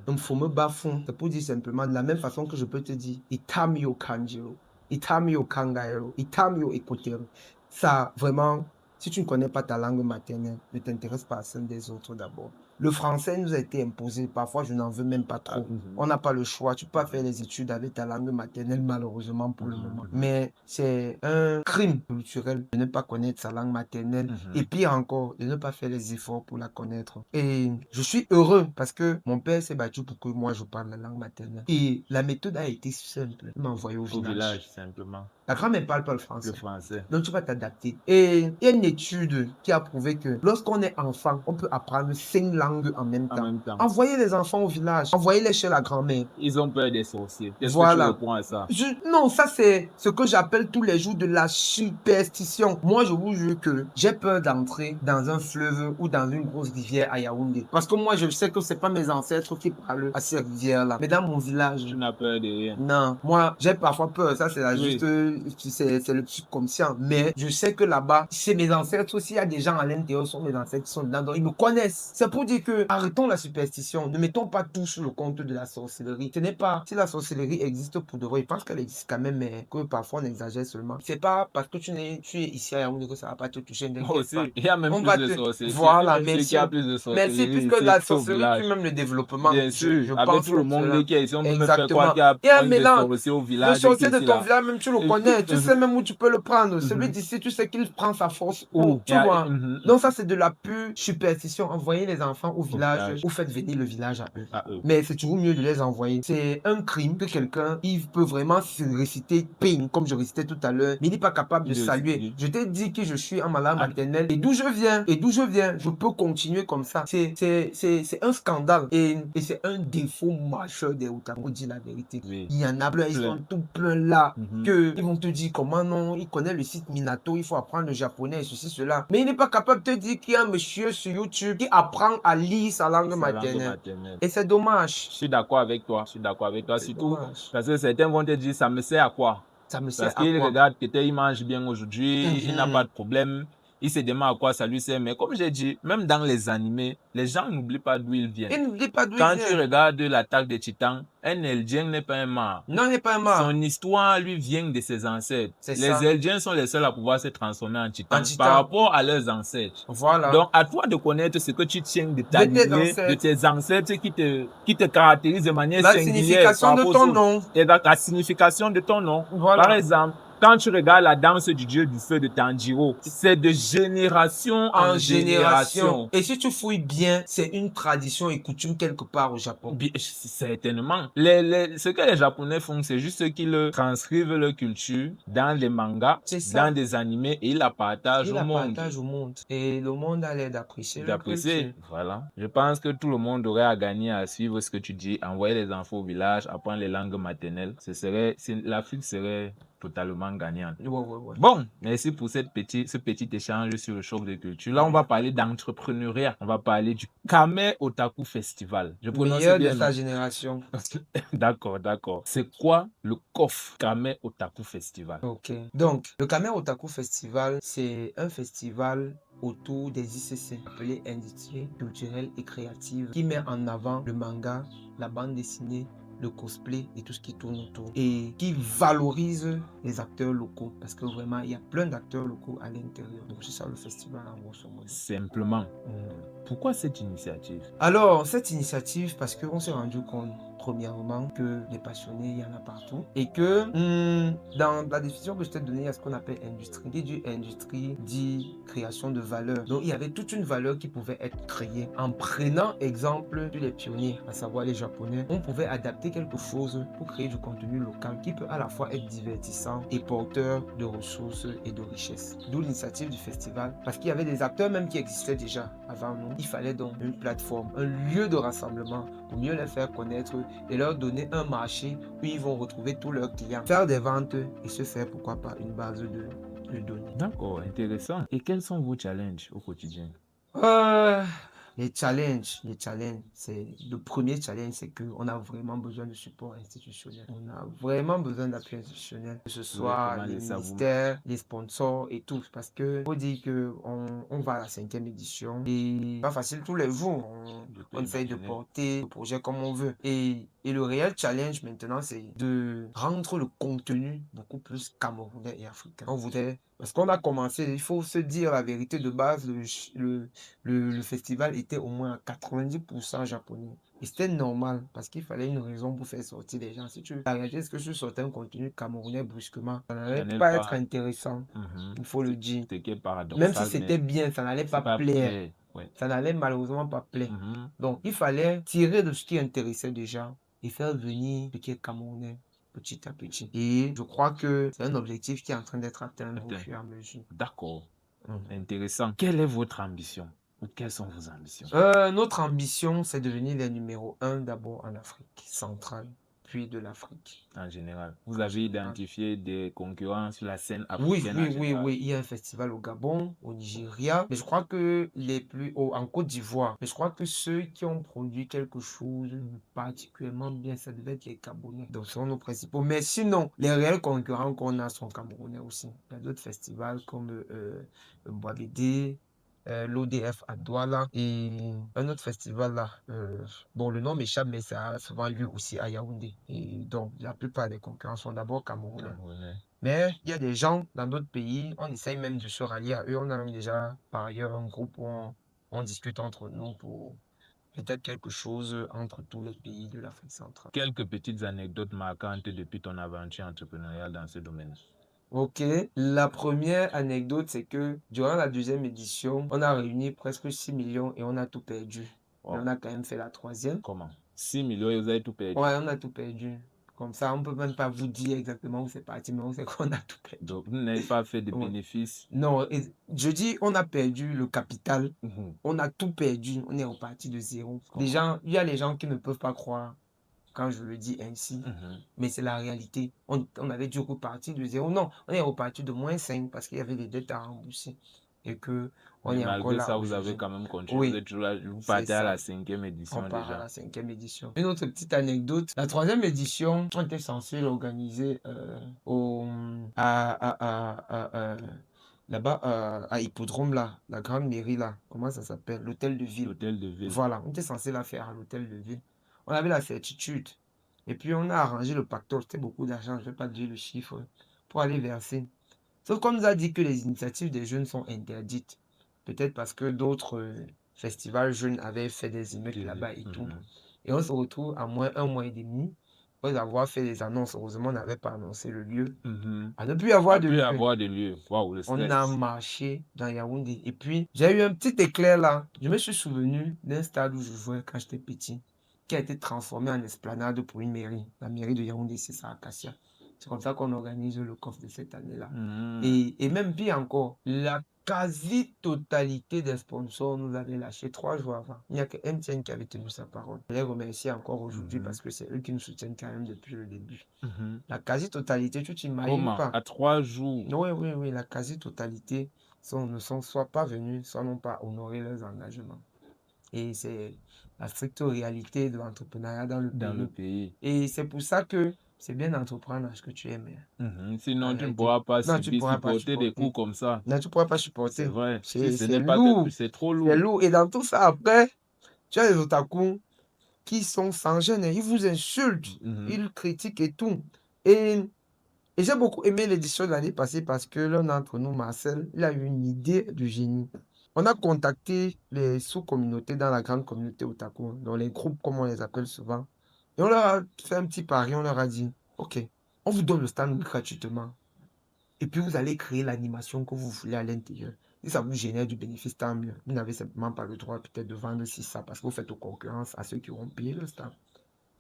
Donc, faut me bafouer. C'est pour dire simplement de la même façon que je peux te dire Itamio Kanjiro, Itamio Kangaero, Itamio Ekotero. Ça, vraiment, si tu ne connais pas ta langue maternelle, ne t'intéresse pas à celle des autres d'abord. Le français nous a été imposé. Parfois, je n'en veux même pas trop. On n'a pas le choix. Tu peux pas faire les études avec ta langue maternelle, malheureusement, pour le moment. Mais c'est un crime culturel de ne pas connaître sa langue maternelle. Et pire encore, de ne pas faire les efforts pour la connaître. Et je suis heureux parce que mon père s'est battu pour que moi, je parle la langue maternelle. Et la méthode a été simple. Il m'a envoyé au village. Simplement. La grand-mère ne parle pas le français. Le français. Donc, tu vas t'adapter. Et il y a une étude qui a prouvé que lorsqu'on est enfant, on peut apprendre 5 langues en même temps. Envoyez les enfants au village. Envoyez-les chez la grand-mère. Ils ont peur des sorciers. Qu'est-ce que tu réponds à ça? Non, ça c'est ce que j'appelle tous les jours de la superstition. Moi, je vous jure que j'ai peur d'entrer dans un fleuve ou dans une grosse rivière à Yaoundé. Parce que moi, je sais que c'est pas mes ancêtres qui parlent à ces rivières-là. Mais dans mon village... Tu n'as peur de rien. Non. Moi, j'ai parfois peur. Ça, c'est juste... C'est le subconscient. Mais je sais que là-bas, c'est mes ancêtres aussi. Il y a des gens à l'intérieur, sont mes ancêtres qui sont dedans. Donc, ils me connaissent. C'est pour dire que arrêtons la superstition. Ne mettons pas tout sur le compte de la sorcellerie. Ce n'est pas... Si la sorcellerie existe pour de vrai, je pense qu'elle existe quand même, mais que parfois on exagère seulement. C'est pas parce que tu es ici à Yaoundé que ça va pas te toucher. Il y a même plus de sorcellerie. Voilà, merci. Il y a plus de sorcellerie. Merci, puisque la sorcellerie tue même le développement. Bien sûr. Je avec pense tout le monde qui est ici, on peut faire croire qu'il y a un mélange. Au village. Le sorcier de ton village, même tu le connais. Tu sais même où tu peux le prendre. Celui d'ici, tu sais qu'il prend sa force où. Tu vois. Donc ça, c'est de la pure superstition. Envoyez les enfants au village ou faites venir le village à eux. Mais c'est toujours mieux de les envoyer. C'est un crime que quelqu'un, il peut vraiment se réciter Pain, comme je récitais tout à l'heure, mais il n'est pas capable de saluer. Je t'ai dit que je suis en langue maternelle et d'où je viens, je peux continuer comme ça. C'est un scandale et c'est un défaut majeur des Otaku, dit la vérité. Il y en a plein, ils sont tout plein là, que ils vont te dire comment non, il connaît le site Minato, il faut apprendre le japonais et ceci, cela. Mais il n'est pas capable de te dire qu'il y a un monsieur sur YouTube qui apprend à lire sa langue maternelle. Et c'est dommage. Je suis d'accord avec toi, surtout parce que certains vont te dire ça me sert à quoi? Ça me sert à quoi? Parce qu'il regarde que il mange bien aujourd'hui, il n'a pas de problème. il se demande à quoi ça lui sert. Mais comme j'ai dit, même dans les animés, les gens n'oublient pas d'où ils viennent. Ils n'oublient pas d'où ils Quand viennent. tu regardes l'attaque des Titans, un Eldien n'est pas un mât. Non, il n'est pas un mât. Son histoire lui vient de ses ancêtres. C'est Les ça. Eldiens sont les seuls à pouvoir se transformer en Titan En titan. par rapport à leurs ancêtres. Voilà. Donc, à toi de connaître ce que tu tiens de ta lignée, de tes ancêtres qui te caractérisent de manière singulière. La signification de ton nom. Et la signification de ton nom. Voilà. Par exemple, quand tu regardes la danse du dieu du feu de Tanjiro, c'est de génération en génération. Et si tu fouilles bien, c'est une tradition et coutume quelque part au Japon. Certainement. Ce que les Japonais font, c'est juste qu'ils transcrivent leur culture dans des mangas, dans des animés et ils la partagent au monde. Et le monde a l'air d'apprécier. Voilà. Je pense que tout le monde aurait à gagner à suivre ce que tu dis, envoyer les enfants au village, apprendre les langues maternelles. L'Afrique serait totalement gagnante. Ouais. Bon, merci pour ce petit échange sur le choc de culture. Là, on va parler d'entrepreneuriat. On va parler du Kame Otaku Festival. Je prononce bien de sa génération. D'accord. C'est quoi le KOF, Kame Otaku Festival? Ok. Donc, le Kame Otaku Festival, c'est un festival autour des ICC, appelé Industrie culturelle et créative, qui met en avant le manga, la bande dessinée, le cosplay et tout ce qui tourne autour, et qui valorise les acteurs locaux, parce que vraiment il y a plein d'acteurs locaux à l'intérieur. Donc c'est ça le festival en grosso modo. Simplement. Pourquoi cette initiative? Alors cette initiative, parce qu'on s'est rendu compte premièrement que les passionnés, il y en a partout, et que dans la définition que je t'ai donnée, il y a ce qu'on appelle industrie. Qui dit industrie dit création de valeur. Donc il y avait toute une valeur qui pouvait être créée en prenant exemple sur les pionniers, à savoir les Japonais. On pouvait adapter quelque chose pour créer du contenu local qui peut à la fois être divertissant et porteur de ressources et de richesses. D'où l'initiative du festival, parce qu'il y avait des acteurs même qui existaient déjà avant nous. Il fallait donc une plateforme, un lieu de rassemblement pour mieux les faire connaître et leur donner un marché où ils vont retrouver tous leurs clients, faire des ventes et se faire pourquoi pas une base de données. D'accord, intéressant. Et quels sont vos challenges au quotidien? Les challenges, c'est le premier challenge, c'est qu'on a vraiment besoin de support institutionnel. On a vraiment besoin d'appui institutionnel, que ce soit les ministères, les sponsors et tout. Parce que faut dire qu'on va à la 5e édition et pas facile tous les jours. On essaye de porter le projet comme on veut. Et le réel challenge maintenant, c'est de rendre le contenu beaucoup plus camerounais et africain. Parce qu'on a commencé, il faut se dire la vérité de base, le festival était au moins à 90% japonais. Et c'était normal, parce qu'il fallait une raison pour faire sortir les gens. Si tu arrêtais que je sortais un contenu camerounais brusquement, ça n'allait pas être intéressant. Il faut le dire. Même si c'était bien, ça n'allait pas plaire. Ça n'allait malheureusement pas plaire. Donc, il fallait tirer de ce qui intéressait déjà et faire venir ce qui est camerounais petit à petit. Et je crois que c'est un objectif qui est en train d'être atteint au fur et à mesure. D'accord. Intéressant. Quelle est votre ambition? Ou quelles sont vos ambitions? Notre ambition, c'est de devenir les numéro 1 d'abord en Afrique centrale, puis de l'Afrique. En général. Vous avez identifié des concurrents sur la scène africaine? Oui. Il y a un festival au Gabon, au Nigeria, mais je crois que les plus hauts en Côte d'Ivoire. Mais je crois que ceux qui ont produit quelque chose particulièrement bien, ça devait être les Gabonais. Donc, ce sont nos principaux. Mais sinon, les réels concurrents qu'on a sont camerounais aussi. Il y a d'autres festivals comme Boabédé, l'ODF à Douala et un autre festival là. Bon, le nom m'échappe, mais ça a souvent lieu aussi à Yaoundé. Et donc, la plupart des concurrents sont d'abord camerounais. Mais il y a des gens dans d'autres pays, on essaye même de se rallier à eux. On a même déjà par ailleurs un groupe où on discute entre nous pour peut-être quelque chose entre tous les pays de l'Afrique centrale. Quelques petites anecdotes marquantes depuis ton aventure entrepreneuriale dans ce domaine. Ok, la première anecdote, c'est que durant la 2e édition, on a réuni presque 6 millions et on a tout perdu. Wow. Et on a quand même fait la 3e. Comment? 6 millions et vous avez tout perdu? Ouais, on a tout perdu. Comme ça, on ne peut même pas vous dire exactement où c'est parti, mais on sait qu'on a tout perdu. Donc, vous n'avez pas fait de bénéfices? Non, je dis on a perdu le capital. On a tout perdu. On est reparti de zéro. Il y a les gens qui ne peuvent pas croire quand je le dis ainsi, mais c'est la réalité. On avait dû repartir de zéro. Non, on est reparti de -5 parce qu'il y avait des dettes à rembourser. Et que on est encore là. Malgré ça, vous avez quand même continué. Oui, vous partez à la 5e édition on part déjà. à la 5e édition. Une autre petite anecdote. La 3e édition, on était censé l'organiser là-bas à Hippodrome, là, la grande mairie, là, comment ça s'appelle? L'hôtel de ville. L'hôtel de ville. Voilà, on était censé la faire à l'hôtel de ville. On avait la certitude. Et puis, on a arrangé le pactole. C'était beaucoup d'argent, je ne vais pas dire le chiffre, pour aller verser. Sauf qu'on nous a dit que les initiatives des jeunes sont interdites. Peut-être parce que d'autres festivals jeunes avaient fait des émeutes là-bas et tout. Et on se retrouve à moins 1 mois et demi après avoir fait des annonces. Heureusement, on n'avait pas annoncé le lieu. À ne plus avoir de lieu. Waouh, le On stress. a marché dans Yaoundé. Et puis, j'ai eu un petit éclair là. Je me suis souvenu d'un stade où je jouais quand j'étais petit, qui a été transformé en esplanade pour une mairie. La mairie de Yaoundé, c'est ça, Acacia. C'est comme ça qu'on organise le coffre de cette année-là. Et même pire encore, la quasi-totalité des sponsors nous avaient lâché 3 jours avant. Il n'y a que MTN qui avait tenu sa parole. Je les remercie encore aujourd'hui parce que c'est eux qui nous soutiennent quand même depuis le début. La quasi-totalité, tu t'imagines pas. À 3 jours. Oui, la quasi-totalité ne sont soit pas venus, soit n'ont pas honoré leurs engagements. Et c'est la stricte réalité de l'entrepreneuriat dans le pays. Et c'est pour ça que c'est bien d'entreprendre ce que tu aimes. Sinon, tu ne pourras pas supporter des coûts comme ça. Non, tu ne pourras pas supporter. C'est vrai. C'est lourd. C'est trop lourd. C'est lourd. Et dans tout ça, après, tu as les otaku qui sont sans gêne. Ils vous insultent. Ils critiquent et tout. Et j'ai beaucoup aimé l'édition de l'année passée parce que l'un d'entre nous, Marcel, il a eu une idée de génie. On a contacté les sous-communautés dans la grande communauté otaku, dans les groupes comme on les appelle souvent. Et on leur a fait un petit pari, on leur a dit, OK, on vous donne le stand gratuitement. Et puis vous allez créer l'animation que vous voulez à l'intérieur. Si ça vous génère du bénéfice, tant mieux. Vous n'avez simplement pas le droit peut-être de vendre si ça parce que vous faites concurrence à ceux qui auront payé le stand.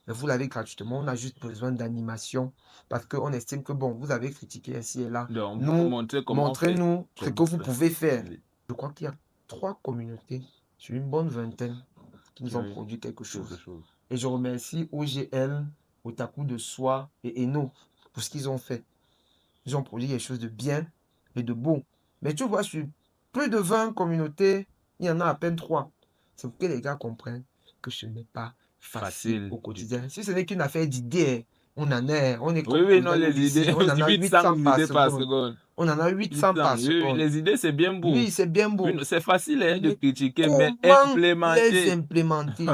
Mais vous l'avez gratuitement, on a juste besoin d'animation parce qu'on estime que, bon, vous avez critiqué ici et là. Donc, montrez-nous ce que vous pouvez faire. Je crois qu'il y a 3 communautés sur une bonne vingtaine qui nous ont produit quelque chose. Et je remercie OGL, Otaku de Soi et Eno pour ce qu'ils ont fait. Ils ont produit quelque chose de bien et de beau. Mais tu vois, sur plus de 20 communautés, il y en a à peine 3. C'est pour que les gars comprennent que ce n'est pas facile au quotidien. Si ce n'est qu'une affaire d'idées, on en est. On est comme les idées. On en a 800 par seconde. On en a 800 par seconde. Les idées, c'est bien beau. Oui, c'est bien beau. C'est facile de critiquer, mais les implémenter.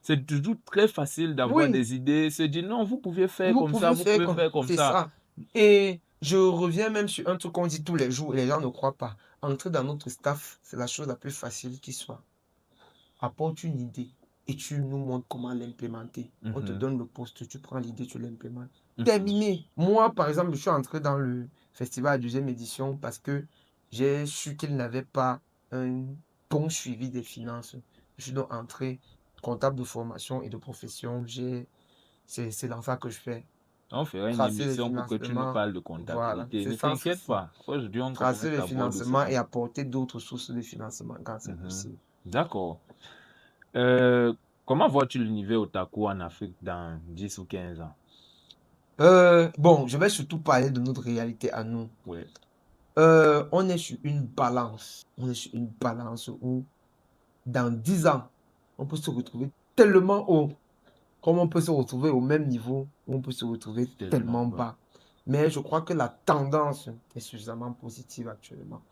C'est toujours très facile d'avoir des idées. Se dire non, vous pouvez faire comme ça, vous pouvez faire comme ça. Et je reviens même sur un truc qu'on dit tous les jours et les gens ne croient pas. Entrer dans notre staff, c'est la chose la plus facile qui soit. Apporte une idée et tu nous montres comment l'implémenter. On te donne le poste, tu prends l'idée, tu l'implémentes. Terminé. Moi, par exemple, je suis entré dans le festival à 2e édition parce que j'ai su qu'il n'avait pas un bon suivi des finances. Je suis donc entré comptable de formation et de profession. C'est dans ça que je fais. On ferait une émission pour que tu nous parles de comptabilité. Voilà, ne t'inquiète pas. Tracer les financements et apporter d'autres sources de financement quand c'est possible. D'accord. Comment vois-tu l'univers otaku en Afrique dans 10 ou 15 ans? Bon, je vais surtout parler de notre réalité à nous. Ouais. On est sur une balance. On est sur une balance où, dans 10 ans, on peut se retrouver tellement haut, comme on peut se retrouver au même niveau, ou on peut se retrouver tellement bas. Mais je crois que la tendance est suffisamment positive actuellement.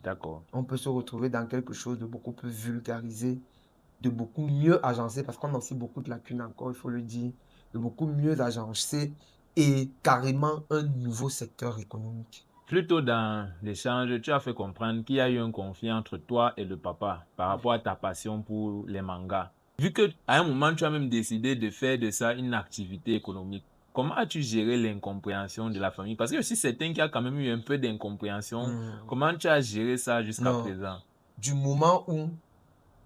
D'accord. On peut se retrouver dans quelque chose de beaucoup plus vulgarisé, de beaucoup mieux agencé, parce qu'on a aussi beaucoup de lacunes encore, il faut le dire, de beaucoup mieux agencé et carrément un nouveau secteur économique. Plus tôt dans l'échange, tu as fait comprendre qu'il y a eu un conflit entre toi et le papa par rapport à ta passion pour les mangas. Vu qu'à un moment, tu as même décidé de faire de ça une activité économique, comment as-tu géré l'incompréhension de la famille? Parce que je suis certain qu'il y a quand même eu un peu d'incompréhension. Comment tu as géré ça jusqu'à présent? Du moment où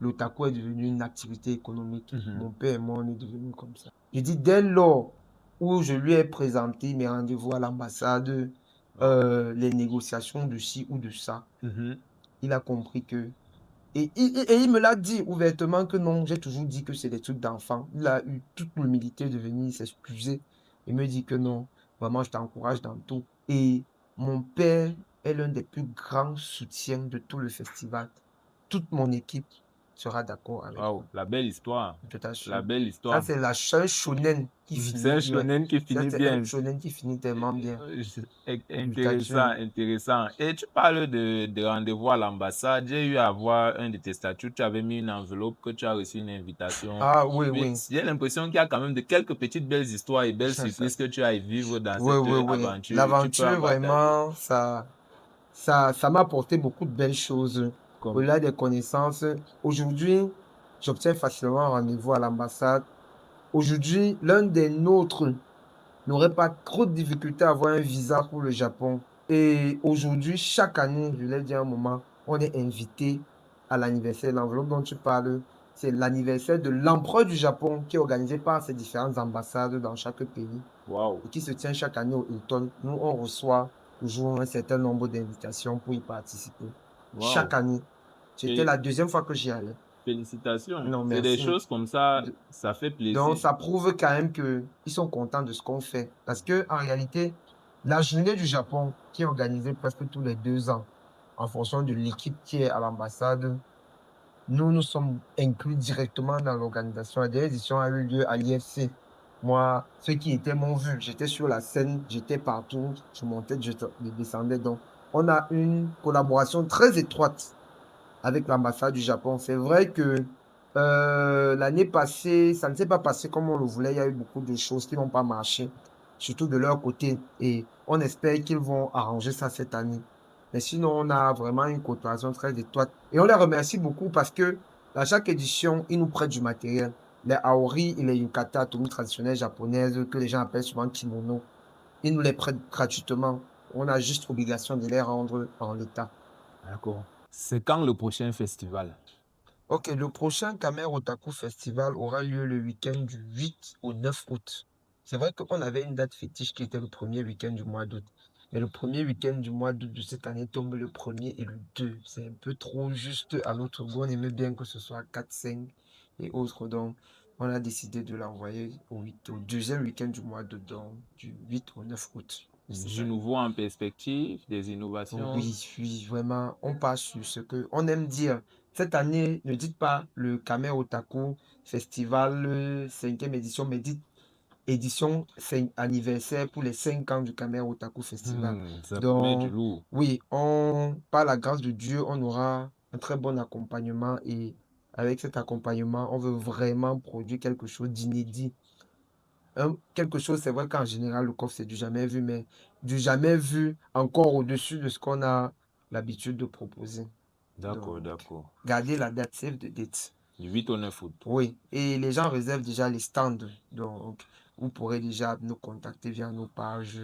l'otaku est devenu une activité économique, mon père et moi, on est devenus comme ça. Je dis, dès lors où je lui ai présenté mes rendez-vous à l'ambassade, les négociations de ci ou de ça, il a compris que... Et il me l'a dit ouvertement que non, j'ai toujours dit que c'est des trucs d'enfants. Il a eu toute l'humilité de venir s'excuser et me dit que non, vraiment, je t'encourage dans tout. Et mon père est l'un des plus grands soutiens de tout le festival. Toute mon équipe sera d'accord avec Waouh, moi. la belle histoire. Je t'assure. La belle Ça, histoire. c'est un shonen qui C'est finit un bien. shonen qui Ça, finit c'est un bien. shonen qui finit tellement bien. Je Intéressant, t'assure. intéressant. Et tu parles de rendez-vous à l'ambassade. J'ai eu à voir un de tes statuts. Tu avais mis une enveloppe que tu as reçu une invitation. Ah oui, Mais oui. j'ai l'impression qu'il y a quand même de quelques petites belles histoires et belles surprises que tu as à vivre dans Oui, cette oui, oui. aventure. Tu peux en L'aventure, partager. vraiment, ça m'a apporté beaucoup de belles choses. Comme, Au-delà des connaissances, aujourd'hui, j'obtiens facilement un rendez-vous à l'ambassade. Aujourd'hui, l'un des nôtres n'aurait pas trop de difficultés à avoir un visa pour le Japon. Et aujourd'hui, chaque année, je l'ai dit à un moment, on est invité à l'anniversaire. L'enveloppe dont tu parles, c'est l'anniversaire de l'empereur du Japon qui est organisé par ces différentes ambassades dans chaque pays waouh, et qui se tient chaque année au Hilton. Nous, on reçoit toujours un certain nombre d'invitations pour y participer. waouh. Chaque année. C'était Et la deuxième fois que j'y allais. félicitations. Non, C'est des merci. choses comme ça, De- ça fait Donc, plaisir. ça prouve quand même qu'ils sont contents de ce qu'on fait. Parce que, en réalité, la journée du Japon, qui est organisée presque tous les 2 ans, en fonction de l'équipe qui est à l'ambassade, nous sommes inclus directement dans l'organisation. La dernière édition a eu lieu à l'IFC. Moi, ceux qui étaient m'ont vu. J'étais sur la scène, j'étais partout, je montais, je descendais. Donc, on a une collaboration très étroite avec l'ambassade du Japon. C'est vrai que l'année passée, ça ne s'est pas passé comme on le voulait. Il y a eu beaucoup de choses qui n'ont pas marché, surtout de leur côté. Et on espère qu'ils vont arranger ça cette année. Mais sinon, on a vraiment une coopération très étroite. Et on les remercie beaucoup parce que à chaque édition, ils nous prêtent du matériel. Les aori et les yukata, tenues traditionnelles japonaises, que les gens appellent souvent kimono, ils nous les prêtent gratuitement. On a juste obligation de les rendre en l'état. D'accord. C'est quand le prochain festival? Ok, le prochain Kamer Otaku Festival aura lieu le week-end du 8 au 9 août. C'est vrai qu'on avait une date fétiche qui était le premier week-end du mois d'août. Mais le premier week-end du mois d'août de cette année tombe le premier et le 2. C'est un peu trop juste à notre goût. On aimait bien que ce soit 4, 5 et autres. Donc, on a décidé de l'envoyer au deuxième week-end du mois d'août, donc du 8 au 9 août de cette Du année. nouveau en perspective, des innovations. Oui, oui, vraiment, on passe sur ce que on aime dire. Cette année, ne dites pas le Kamer Otaku Festival 5e édition, mais dites édition anniversaire pour les 5 ans du Kamer Otaku Festival. Ça promet du Donc, lourd. oui, par la grâce de Dieu, on aura un très bon accompagnement et avec cet accompagnement, on veut vraiment produire quelque chose d'inédit. Quelque chose, c'est vrai qu'en général, le coffre, c'est du jamais vu, mais du jamais vu encore au-dessus de ce qu'on a l'habitude de proposer. D'accord, Donc, d'accord. gardez la date, save the date. Du 8 au 9 août. Oui, et les gens réservent déjà les stands. Donc, vous pourrez déjà nous contacter via nos pages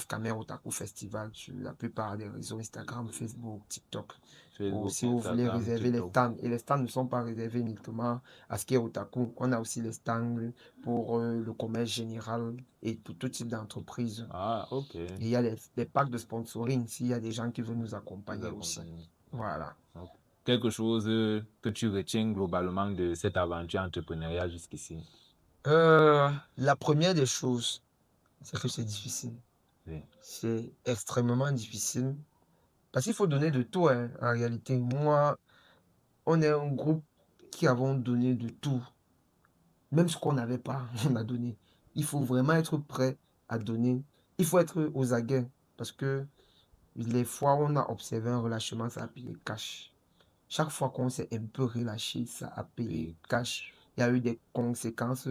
@Kamer Otaku Festival sur la plupart des réseaux Instagram, Facebook, TikTok. Ou Facebook, si vous voulez Instagram, réserver les TikTok. stands, et les stands ne sont pas réservés uniquement à ce qui est otaku, on a aussi les stands pour le commerce général et pour tout type d'entreprise. Ah, ok. Et il y a les packs de sponsoring s'il y a des gens qui veulent nous Vous accompagner aussi. accompagnez. Voilà. Ok. Quelque chose que tu retiens globalement de cette aventure entrepreneuriale jusqu'ici? La première des choses, c'est que c'est difficile. Oui. C'est extrêmement difficile. Parce qu'il faut donner de tout, hein, en réalité. Moi, on est un groupe qui avons donné de tout. Même ce qu'on n'avait pas, on a donné. Il faut vraiment être prêt à donner. Il faut être aux aguets. Parce que les fois où on a observé un relâchement, ça a payé cash. Chaque fois qu'on s'est un peu relâché, ça a payé cash. Il y a eu des conséquences,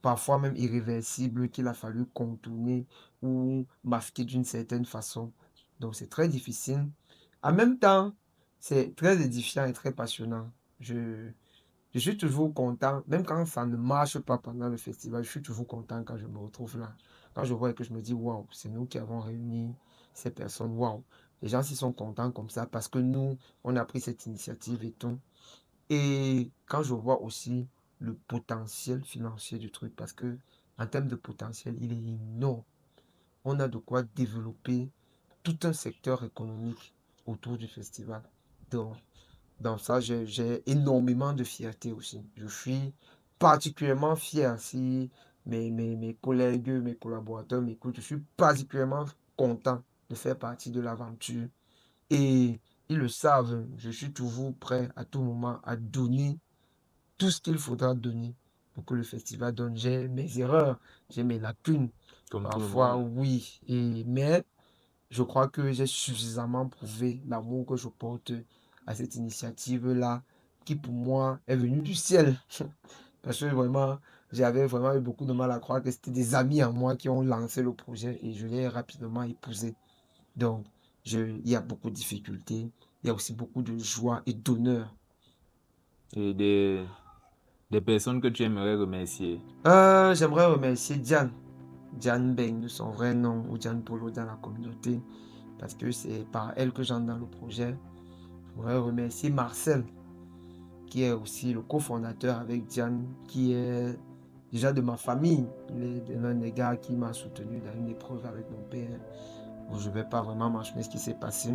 parfois même irréversibles, qu'il a fallu contourner ou masquer d'une certaine façon. Donc c'est très difficile. En même temps, c'est très édifiant et très passionnant. Je suis toujours content, même quand ça ne marche pas pendant le festival, je suis toujours content quand je me retrouve là. Quand je vois et que je me dis, waouh, c'est nous qui avons réuni ces personnes, waouh. Les gens s'y sont contents comme ça parce que nous, on a pris cette initiative et tout. Et quand je vois aussi le potentiel financier du truc, parce que en termes de potentiel, il est énorme. On a de quoi développer tout un secteur économique autour du festival. Donc, dans ça, j'ai énormément de fierté aussi. Je suis particulièrement fier si mes collègues, mes collaborateurs m'écoutent. Je suis particulièrement content de faire partie de l'aventure. Et Ils le savent, je suis toujours prêt à tout moment à donner tout ce qu'il faudra donner pour que le festival donne. J'ai mes erreurs, j'ai mes lacunes. Comme tout le Parfois, monde. oui. Mais je crois que j'ai suffisamment prouvé l'amour que je porte à cette initiative-là, qui pour moi est venue du ciel. Parce que vraiment, j'avais vraiment eu beaucoup de mal à croire que c'était des amis à moi qui ont lancé le projet et je l'ai rapidement épousé. Donc, il y a beaucoup de difficultés, il y a aussi beaucoup de joie et d'honneur. Et des personnes que tu aimerais remercier. J'aimerais remercier Diane. Diane Beng de son vrai nom, ou Diane Polo dans la communauté, parce que c'est par elle que j'entre dans le projet. Je voudrais remercier Marcel, qui est aussi le cofondateur avec Diane, qui est déjà de ma famille. Il est l'un des gars qui m'a soutenu dans une épreuve avec mon père, où je ne vais pas vraiment mentionner ce qui s'est passé.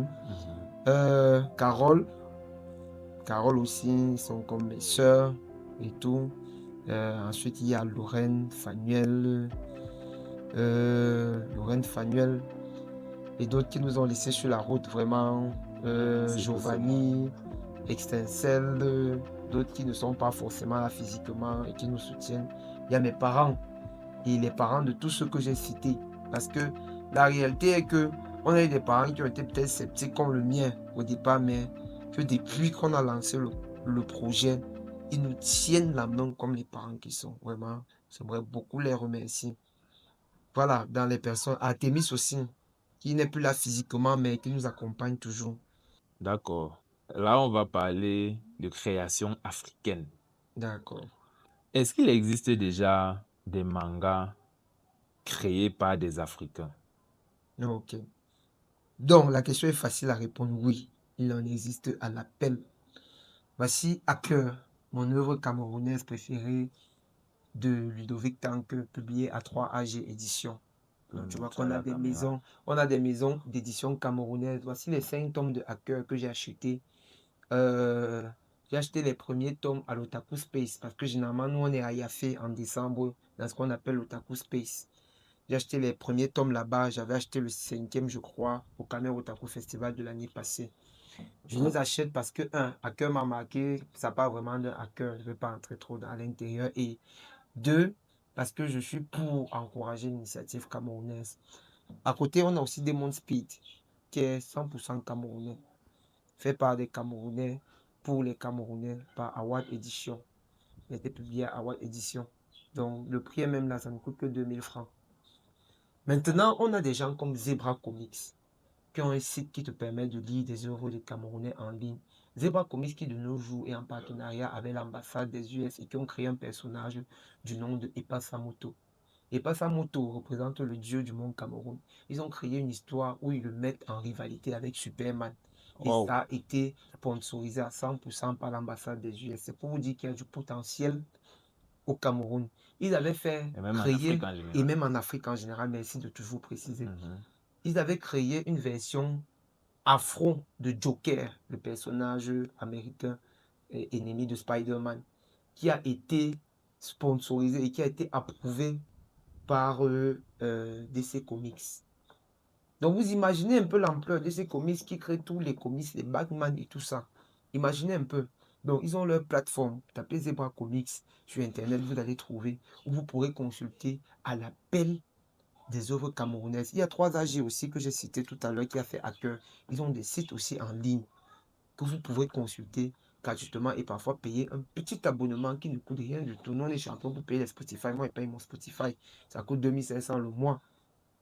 Carole aussi, ils sont comme mes sœurs et tout. Ensuite, il y a Lorraine Fanuel, et d'autres qui nous ont laissés sur la route, vraiment. Giovanni, Extincelle, d'autres qui ne sont pas forcément là physiquement et qui nous soutiennent. Il y a mes parents et les parents de tous ceux que j'ai cités. Parce que la réalité est que on a eu des parents qui ont été peut-être sceptiques comme le mien au départ, mais que depuis qu'on a lancé le projet, ils nous tiennent la main comme les parents qui sont. Vraiment, j'aimerais beaucoup les remercier. Voilà, dans les personnes. Artemis aussi, qui n'est plus là physiquement, mais qui nous accompagne toujours. D'accord. Là, on va parler de création africaine. D'accord. Est-ce qu'il existe déjà des mangas créés par des Africains? Ok. Donc, la question est facile à répondre. Oui, il en existe à l'appel. Voici Hacker, mon œuvre camerounaise préférée de Ludovic Tanque, publiée à 3AG éditions. Donc, tu vois qu'on a des maisons, d'édition camerounaises. Voici les 5 tomes de Hacker que j'ai achetés. J'ai acheté les premiers tomes à l'Otaku Space parce que généralement, nous, on est à Yafé en décembre dans ce qu'on appelle l'Otaku Space. J'ai acheté les premiers tomes là-bas. J'avais acheté le 5e, je crois, au Kamer Otaku Festival de l'année passée. Je les achète parce que, un, Hacker m'a marqué. Ça part vraiment d'un hacker. Je ne vais pas entrer trop à l'intérieur. Et deux, parce que je suis pour encourager l'initiative camerounaise. À côté, on a aussi Demon Speed, qui est 100% camerounais, fait par des Camerounais, pour les Camerounais, par Awad Edition. Il a été publié à Awad Edition. Donc, le prix est même là, ça ne coûte que 2000 francs. Maintenant, on a des gens comme Zebra Comics, qui ont un site qui te permet de lire des œuvres des Camerounais en ligne. Zebra Comics qui de nos jours est en partenariat avec l'ambassade des US et qui ont créé un personnage du nom de Epa Samoto. Epa Samoto représente le dieu du monde Cameroun. Ils ont créé une histoire où ils le mettent en rivalité avec Superman. Et ça a été sponsorisé à 100% par l'ambassade des US. C'est pour vous dire qu'il y a du potentiel au Cameroun. Ils avaient fait créer, et même en Afrique en général, merci de toujours préciser. Ils avaient créé une version afro de Joker, le personnage américain ennemi de Spider-Man, qui a été sponsorisé et qui a été approuvé par DC Comics. Donc vous imaginez un peu l'ampleur de ces comics qui créent tous les comics, les Batman et tout ça. Imaginez un peu. Donc ils ont leur plateforme. Tapez Zebra Comics sur Internet, vous allez trouver où vous pourrez consulter à l'appel des œuvres camerounaises. Il y a 3AG aussi que j'ai cité tout à l'heure qui a fait Hacker. Ils ont des sites aussi en ligne que vous pourrez consulter gratuitement et parfois payer un petit abonnement qui ne coûte rien du tout. Nous, on est champions pour payer les Spotify. Moi, je paye mon Spotify. Ça coûte 2500 le mois.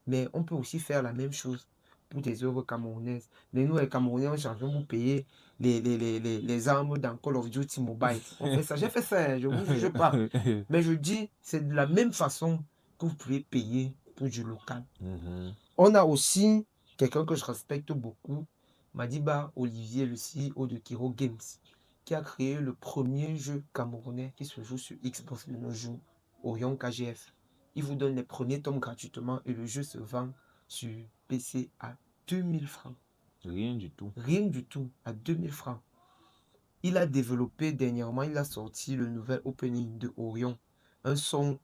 Mais on peut aussi faire la même chose pour des œuvres camerounaises. Mais nous, les Camerounais, on est champions pour payer les armes dans Call of Duty Mobile. On fait ça. J'ai fait ça, je ne vous juge pas. Mais je dis, c'est de la même façon que vous pouvez payer pour du local. On a aussi quelqu'un que je respecte beaucoup, Madiba Olivier, le CEO de Kiro Games, qui a créé le premier jeu camerounais qui se joue sur Xbox de nos jours, Orion KGF. Il vous donne les premiers tomes gratuitement et le jeu se vend sur PC à 2000 francs. Rien du tout. Rien du tout, à 2000 francs. Il a développé dernièrement, il a sorti le nouvel opening de Orion, un son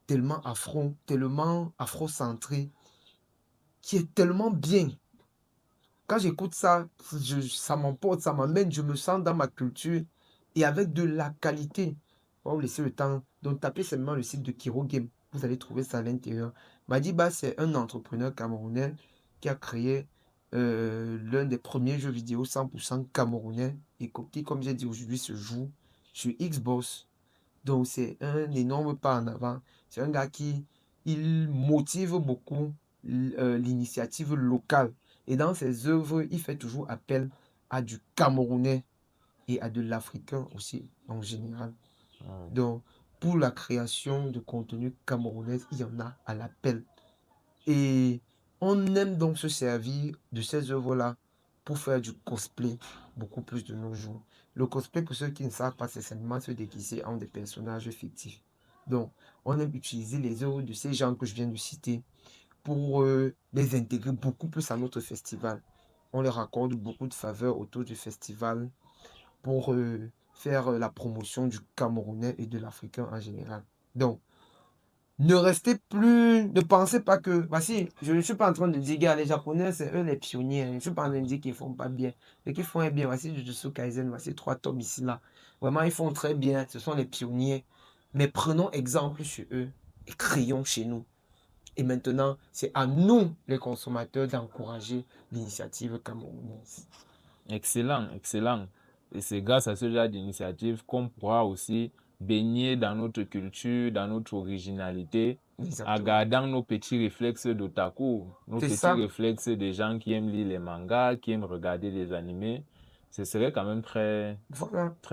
tellement afro-centré, qui est tellement bien. Quand j'écoute ça, ça m'emporte, ça m'amène, je me sens dans ma culture et avec de la qualité. On va vous laisser le temps. Donc, tapez seulement le site de Kiro Game. Vous allez trouver ça à l'intérieur. Madiba, c'est un entrepreneur camerounais qui a créé l'un des premiers jeux vidéo 100% camerounais et qui, comme j'ai dit aujourd'hui, se joue sur Xbox. Donc, c'est un énorme pas en avant. C'est un gars qui il motive beaucoup l'initiative locale. Et dans ses œuvres, il fait toujours appel à du Camerounais et à de l'Africain aussi, en général. Donc, pour la création de contenu camerounais, il y en a à l'appel. Et on aime donc se servir de ces œuvres-là pour faire du cosplay beaucoup plus de nos jours. Le cosplay, pour ceux qui ne savent pas, c'est simplement se déguiser en des personnages fictifs. Donc, on aime utiliser les œuvres de ces gens que je viens de citer pour les intégrer beaucoup plus à notre festival. On leur accorde beaucoup de faveurs autour du festival pour faire la promotion du Camerounais et de l'Africain en général. Donc, ne pensez pas que, voici, je ne suis pas en train de dire, gars, les Japonais, c'est eux les pionniers. Je ne suis pas en train de dire qu'ils ne font pas bien. Mais qu'ils font bien, voici Jujutsu Kaisen, voici 3 tomes ici, là. Vraiment, ils font très bien, ce sont les pionniers. Mais prenons exemple sur eux et créons chez nous. Et maintenant, c'est à nous, les consommateurs, d'encourager l'initiative camerounaise. Excellent, excellent. Et c'est grâce à ce genre d'initiative qu'on pourra aussi baigner dans notre culture, dans notre originalité, en gardant nos petits réflexes d'otaku, nos petits réflexes des gens qui aiment lire les mangas, qui aiment regarder des animés. Ce serait quand même très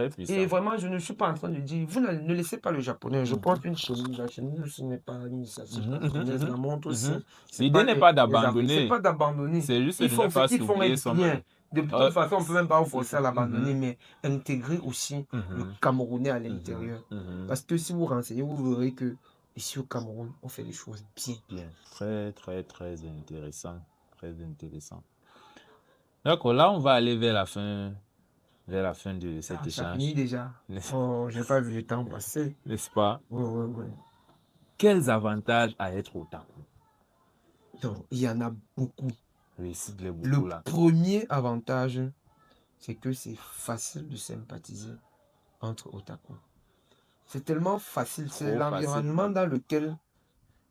puissant. Et vraiment, je ne suis pas en train de dire, vous ne laissez pas le japonais. Je porte une chemise. La chemise, ce n'est pas une initiative japonaise. La montre aussi. L'idée n'est pas d'abandonner. C'est pas d'abandonner. C'est juste Ils font de ne pas ce qu'ils font bien. De toute façon, on ne peut même pas vous forcer à l'abandonner, mais intégrer aussi le Camerounais à l'intérieur. Parce que si vous renseignez, vous verrez que ici au Cameroun, on fait les choses bien. Très, très, très intéressant. Très intéressant. D'accord, là, on va aller vers la fin de cet échange. Ça finit déjà. Oh, je n'ai pas vu le temps passer. N'est-ce pas? Oui. Quels avantages à être otaku? Donc, il y en a beaucoup. Oui, le premier avantage, c'est que c'est facile de sympathiser entre otaku. C'est tellement facile. C'est l'environnement dans lequel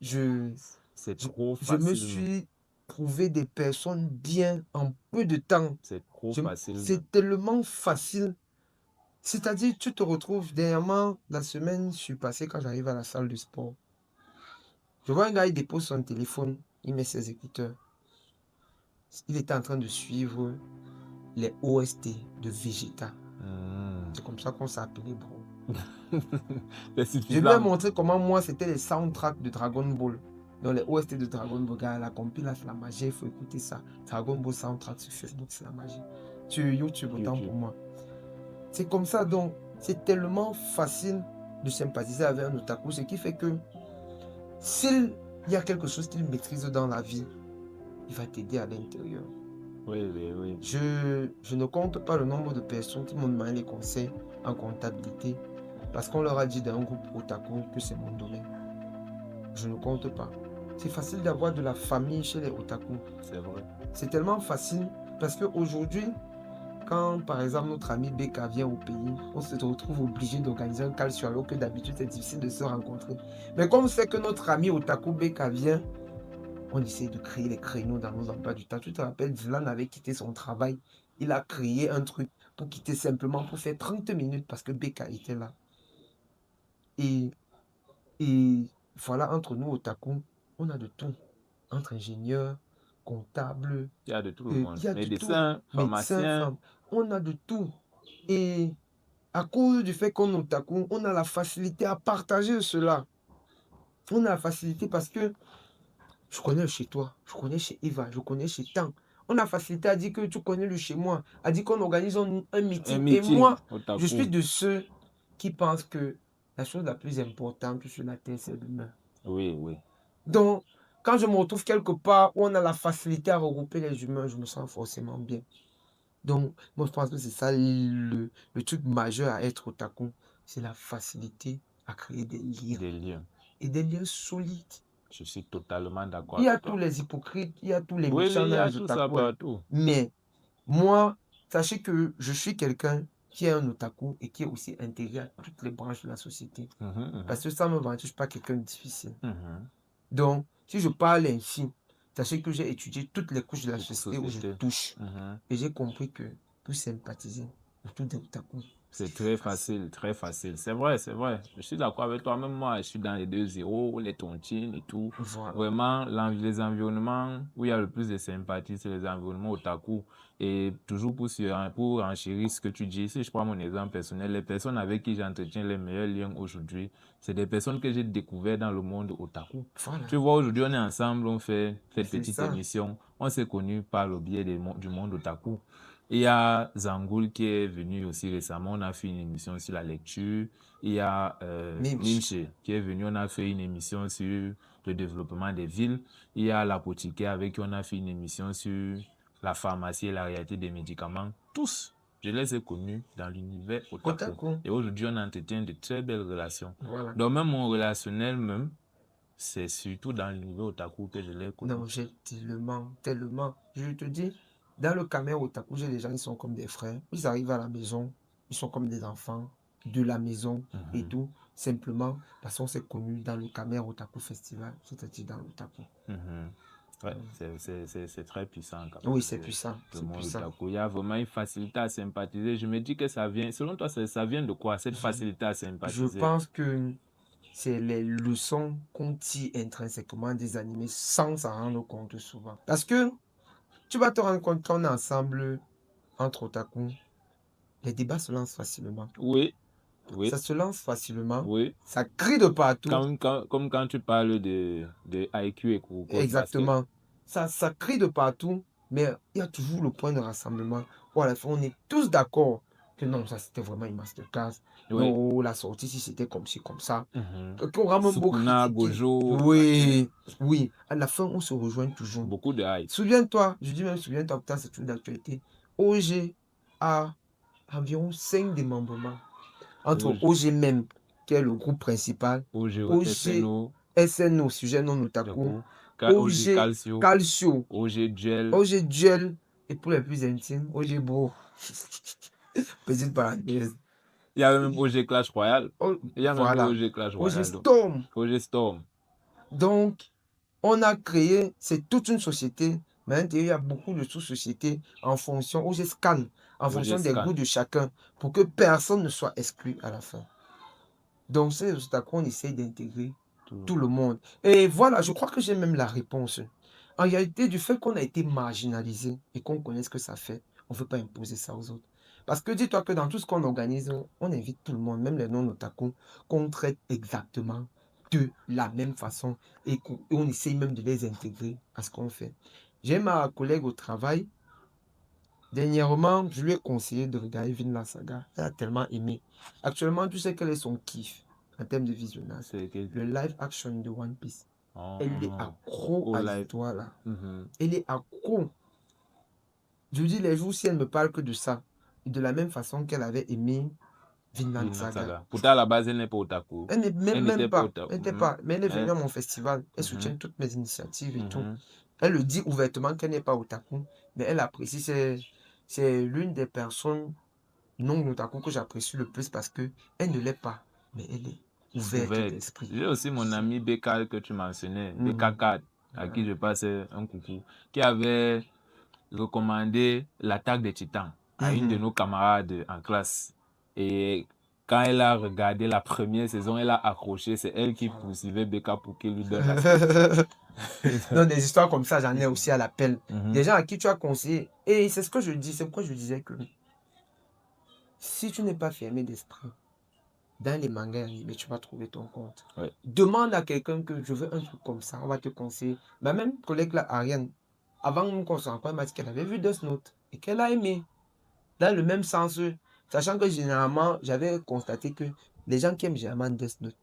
je me suis trouvé des personnes bien en peu de temps. C'est trop facile. C'est tellement facile. C'est-à-dire, tu te retrouves dernièrement, la semaine, je suis passé quand j'arrive à la salle de sport. Je vois un gars, il dépose son téléphone, il met ses écouteurs. Il était en train de suivre les OST de Vegeta. C'est comme ça qu'on s'est appelé, bro. Je lui ai montré comment moi, c'était les soundtracks de Dragon Ball. Donc les OST de Dragon Ball, gars, la compilation, c'est la magie, il faut écouter ça. Dragon Ball soundtrack sur Facebook, c'est la magie. Sur YouTube, autant pour moi. C'est comme ça, donc, c'est tellement facile de sympathiser avec un otaku, ce qui fait que s'il y a quelque chose qu'il maîtrise dans la vie, il va t'aider à l'intérieur. Oui. Je ne compte pas le nombre de personnes qui m'ont demandé les conseils en comptabilité parce qu'on leur a dit d'un groupe otaku que c'est mon domaine. Je ne compte pas. C'est facile d'avoir de la famille chez les otaku. C'est vrai. C'est tellement facile parce qu'aujourd'hui, quand par exemple notre ami Beka vient au pays, on se retrouve obligé d'organiser un calcio alors que d'habitude c'est difficile de se rencontrer. Mais comme c'est que notre ami otaku Beka vient, on essaie de créer les créneaux dans nos emplois du temps. Tu te rappelles, Dylan avait quitté son travail. Il a créé un truc pour quitter simplement pour faire 30 minutes parce que Beka était là. Et voilà, entre nous, otaku, on a de tout. Entre ingénieurs, comptables. Il y a de tout le monde. Médecins, pharmaciens. On a de tout. Et à cause du fait qu'on est otaku, on a la facilité à partager cela. On a la facilité parce que je connais chez toi, je connais chez Eva, je connais chez Tan. On a facilité à dire que tu connais le chez moi, à dire qu'on organise un meeting. Et moi, je suis de ceux qui pensent que la chose la plus importante sur la terre, c'est l'humain. Oui. Donc, quand je me retrouve quelque part où on a la facilité à regrouper les humains, je me sens forcément bien. Donc, moi, je pense que c'est ça le truc majeur à être otaku, c'est la facilité à créer des liens. Et des liens solides. Je suis totalement d'accord Il y a avec tous toi. les hypocrites, il y a tous les Oui, méchants il y dans a les tout ça otaku. Hein. partout. Mais moi, sachez que je suis quelqu'un qui est un otaku et qui est aussi intégré à toutes les branches de la société. Parce que ça ne me rend pas quelqu'un de difficile. Donc, si je parle ainsi, sachez que j'ai étudié toutes les couches de la société où je touche. Et j'ai compris que pour sympathiser autour des otaku, c'est très facile, très facile. C'est vrai, c'est vrai. Je suis d'accord avec toi. Même moi, je suis dans les 2-0, les tontines et tout. Voilà. Vraiment, les environnements où il y a le plus de sympathie, c'est les environnements otaku. Et toujours pour enchérir ce que tu dis, si je prends mon exemple personnel, les personnes avec qui j'entretiens les meilleurs liens aujourd'hui, c'est des personnes que j'ai découvertes dans le monde otaku. Voilà. Tu vois, aujourd'hui, on est ensemble, on fait cette C'est petite ça. émission. On s'est connus par le biais du monde otaku. Il y a Zangoul qui est venu aussi récemment, on a fait une émission sur la lecture. Il y a Mimche qui est venu, on a fait une émission sur le développement des villes. Il y a l'apothicaire avec qui on a fait une émission sur la pharmacie et la réalité des médicaments. Tous, je les ai connus dans l'univers otaku. Et aujourd'hui, on entretient de très belles relations. Voilà. Donc même mon relationnel même, c'est surtout dans l'univers otaku que je l'ai connu. Non, j'ai tellement. Je te dis, dans le Camer otaku, j'ai des gens qui sont comme des frères. Ils arrivent à la maison, ils sont comme des enfants de la maison et tout. Simplement parce qu'on s'est connus dans le Camer Otaku Festival, c'est-à-dire dans l'otaku. Ouais, c'est très puissant. Quand oui, c'est puissant. Il y a vraiment une facilité à sympathiser. Je me dis que ça vient, selon toi, ça vient de quoi, cette facilité à sympathiser? Je pense que c'est les leçons qu'on tire intrinsèquement des animés sans s'en rendre compte souvent. Parce que tu vas te rendre compte qu'on est ensemble entre otaku, les débats se lancent facilement. Oui. Ça se lance facilement. Oui. Ça crie de partout. Comme quand tu parles de IQ et Kuroko. Exactement. Ça crie de partout, mais il y a toujours le point de rassemblement. Où à la fin, on est tous d'accord que non, ça c'était vraiment une masterclass. Oui. Non, la sortie, si c'était comme ci, comme ça. Qu'on ramène beaucoup Gojo. Oui, oui. À la fin, on se rejoint toujours. Beaucoup de hype. Souviens-toi, je dis même souviens-toi, putain, c'est tout d'actualité. OG a environ 5 démembrements. Entre OG même, qui est le groupe principal, OG SNO, sujet non otaku, OG Calcio, OG Duel, et pour les plus intimes, OG Bro. Petite parenthèse. Il y a même OG Clash Royale. Il y a même OG Clash Royale. OG Storm. Donc, on a créé, c'est toute une société, mais à l'intérieur, il y a beaucoup de sous-sociétés en fonction, OG Scan, en fonction des goûts de chacun, pour que personne ne soit exclu à la fin. Donc, c'est juste à quoi on essaie d'intégrer tout le monde. Et voilà, je crois que j'ai même la réponse. En réalité, du fait qu'on a été marginalisé et qu'on connaît ce que ça fait, on ne veut pas imposer ça aux autres. Parce que dis-toi que dans tout ce qu'on organise, on invite tout le monde, même les non-otaku, qu'on traite exactement de la même façon et qu'on essaye même de les intégrer à ce qu'on fait. J'ai ma collègue au travail. Dernièrement, je lui ai conseillé de regarder Vinland Saga. Elle a tellement aimé. Actuellement, tu sais quel est son kiff en termes de visionnage. Le live action de One Piece. Elle est accro à l'histoire là. Elle est accro. Je lui dis les jours si elle ne parle que de ça. Et de la même façon qu'elle avait aimé Vinland Saga. Pourtant, à la base, elle n'est pas otaku. Elle n'est même pas. Elle n'était pas. Mais elle est venue à mon festival. Elle soutient toutes mes initiatives et tout. Elle le dit ouvertement qu'elle n'est pas otaku. Mais elle apprécie. C'est l'une des personnes non otaku que j'apprécie le plus parce qu'elle ne l'est pas. Mais elle est ouverte d'esprit. J'ai aussi mon ami Bekal que tu mentionnais. BK4, à qui je passe un coucou. Qui avait recommandé l'attaque des titans à une de nos camarades en classe. Et quand elle a regardé la première saison, elle a accroché. C'est elle qui poursuivait Beka pour qu'il lui donne la suite. Non, des histoires comme ça, j'en ai aussi à l'appel. Des gens à qui tu as conseillé. Et c'est ce que je dis. C'est pourquoi je disais que si tu n'es pas fermé d'esprit, dans les mangas animés, tu vas trouver ton compte. Demande à quelqu'un que je veux un truc comme ça. On va te conseiller. Ma même collègue là, Ariane, avant qu'on se rencontre, elle m'a dit qu'elle avait vu Death Note et qu'elle a aimé. Dans le même sens, sachant que généralement, j'avais constaté que les gens qui aiment généralement Death Note,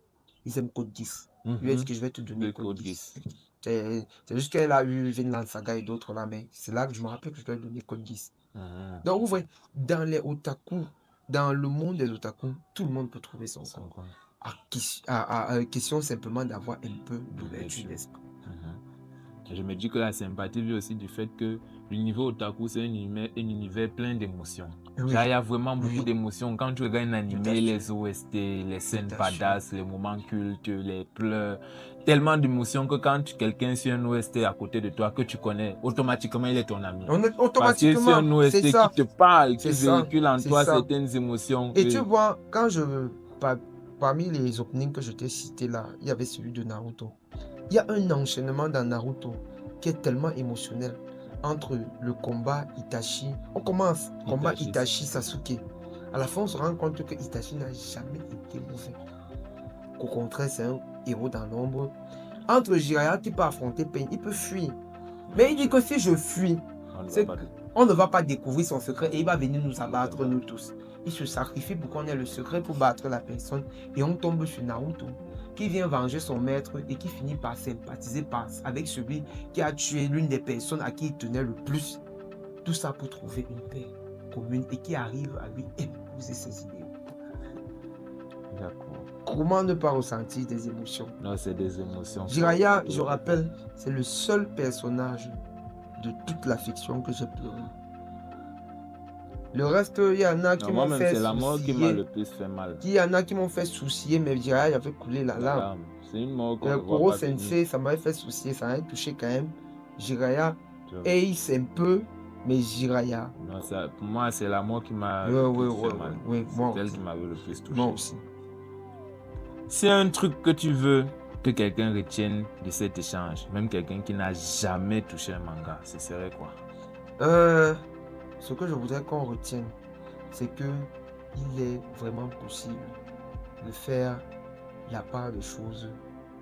ils aiment Code 10. Je lui ai dit que je vais te donner Code 10. C'est juste qu'elle a eu Vinland Saga et d'autres là, mais c'est là que je me rappelle que je lui ai donné Code 10. Donc, vous voyez, dans les otaku, dans le monde des otaku, tout le monde peut trouver son compte. question simplement d'avoir un peu d'ouverture d'esprit. Je me dis que la sympathie vient aussi du fait que l'univers otaku, c'est un univers plein d'émotions. Oui. Genre, il y a vraiment beaucoup Oui. d'émotions. Quand tu regardes un animé, les OST, les scènes badass, les moments cultes, les pleurs, tellement d'émotions que quand quelqu'un suit un OST à côté de toi que tu connais, automatiquement il est ton ami. Parce que c'est un OST qui te parle, qui véhicule en toi certaines émotions. Et tu vois, quand parmi les openings que je t'ai cités là, il y avait celui de Naruto. Il y a un enchaînement dans Naruto qui est tellement émotionnel entre le combat Itachi. On commence combat Itachi Sasuke. À la fin, on se rend compte que Itachi n'a jamais été mauvais. Au contraire, c'est un héros dans l'ombre. Entre Jiraiya qui peut affronter Pain, il peut fuir. Mais il dit que si je fuis, on ne va pas découvrir son secret et il va venir nous abattre nous tous. Il se sacrifie pour qu'on ait le secret pour battre la personne. Et on tombe sur Naruto, qui vient venger son maître et qui finit par sympathiser avec celui qui a tué l'une des personnes à qui il tenait le plus. Tout ça pour trouver une paix commune et qui arrive à lui épouser ses idéaux. D'accord. Comment ne pas ressentir des émotions? Non, c'est des émotions. Jiraiya, je rappelle, c'est le seul personnage de toute la fiction que j'ai pleuré. Le reste, il y en a qui m'ont fait c'est la mort qui m'a le plus fait mal. Il y en a qui m'ont fait soucier, mais Jiraiya avait coulé la larme. C'est une mort qu'on le ne voit Koro pas Sensei, ça m'avait fait soucier, ça m'avait touché quand même. Jiraiya, Ace un peu, mais Jiraiya. Non, pour moi, c'est la mort qui m'a le plus fait mal. Oui, c'est elle qui m'avait le plus touché. Moi aussi. C'est un truc que tu veux que quelqu'un retienne de cet échange, même quelqu'un qui n'a jamais touché un manga, ce serait quoi? Ce que je voudrais qu'on retienne, c'est que il est vraiment possible de faire la part des choses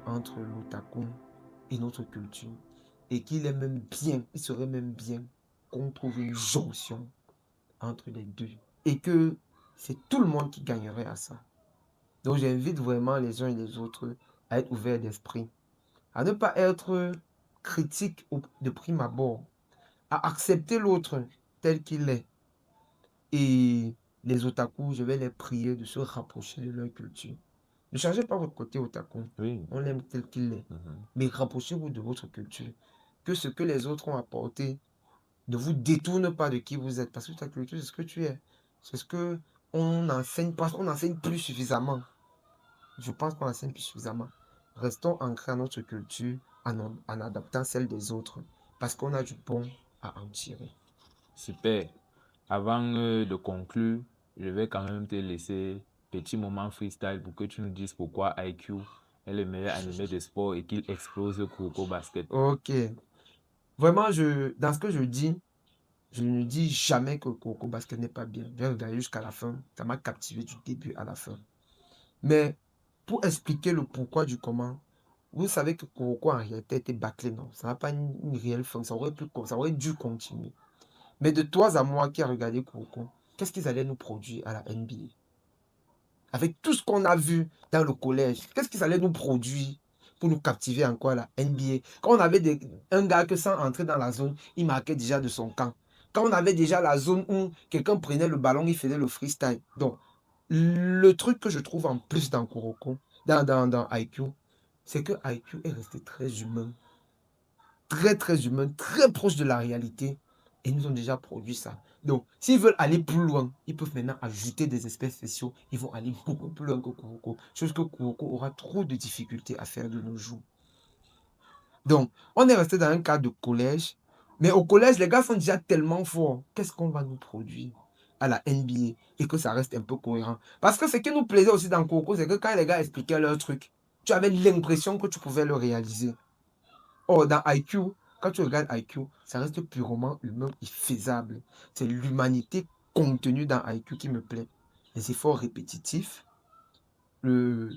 entre l'otaku et notre culture, et qu'il est même bien, il serait même bien qu'on trouve une jonction entre les deux, et que c'est tout le monde qui gagnerait à ça. Donc j'invite vraiment les uns et les autres à être ouverts d'esprit, à ne pas être critique de prime abord, à accepter l'autre tel qu'il est. Et les otaku, je vais les prier de se rapprocher de leur culture. Ne changez pas votre côté otaku. Oui. On l'aime tel qu'il est. Mais rapprochez-vous de votre culture. Que ce que les autres ont apporté ne vous détourne pas de qui vous êtes. Parce que ta culture, c'est ce que tu es. C'est ce que on n'enseigne pas. On n'enseigne plus suffisamment. Je pense qu'on enseigne plus suffisamment. Restons ancrés à notre culture en adaptant celle des autres. Parce qu'on a du bon à en tirer. Super. Avant de conclure, je vais quand même te laisser petit moment freestyle pour que tu nous dises pourquoi IQ est le meilleur animé de sport et qu'il explose le Kuroko Basket. Ok. Vraiment, dans ce que je dis, je ne dis jamais que Kuroko Basket n'est pas bien. J'ai regardé jusqu'à la fin. Ça m'a captivé du début à la fin. Mais pour expliquer le pourquoi du comment, vous savez que Kuroko en réalité était bâclé, non? Ça n'a pas une réelle fin. Ça aurait dû continuer. Mais de toi à moi qui a regardé Kuroko, qu'est-ce qu'ils allaient nous produire à la NBA? Avec tout ce qu'on a vu dans le collège, qu'est-ce qu'ils allaient nous produire pour nous captiver encore à la NBA? Quand on avait un gars que sans entrer dans la zone, il marquait déjà de son camp. Quand on avait déjà la zone où quelqu'un prenait le ballon, il faisait le freestyle. Donc, le truc que je trouve en plus dans Kuroko, dans IQ, c'est que IQ est resté très humain. Très, très humain, très proche de la réalité. Et ils nous ont déjà produit ça. Donc, s'ils veulent aller plus loin, ils peuvent maintenant ajouter des effets spéciaux. Ils vont aller beaucoup plus loin que Kuroko. Chose que Kuroko aura trop de difficultés à faire de nos jours. Donc, on est resté dans un cadre de collège. Mais au collège, les gars sont déjà tellement forts. Qu'est-ce qu'on va nous produire à la NBA et que ça reste un peu cohérent? Parce que ce qui nous plaisait aussi dans Kuroko, c'est que quand les gars expliquaient leur truc, tu avais l'impression que tu pouvais le réaliser. Or, dans IQ, quand tu regardes IQ, ça reste purement humain et faisable. C'est l'humanité contenue dans IQ qui me plaît. Les efforts répétitifs, très,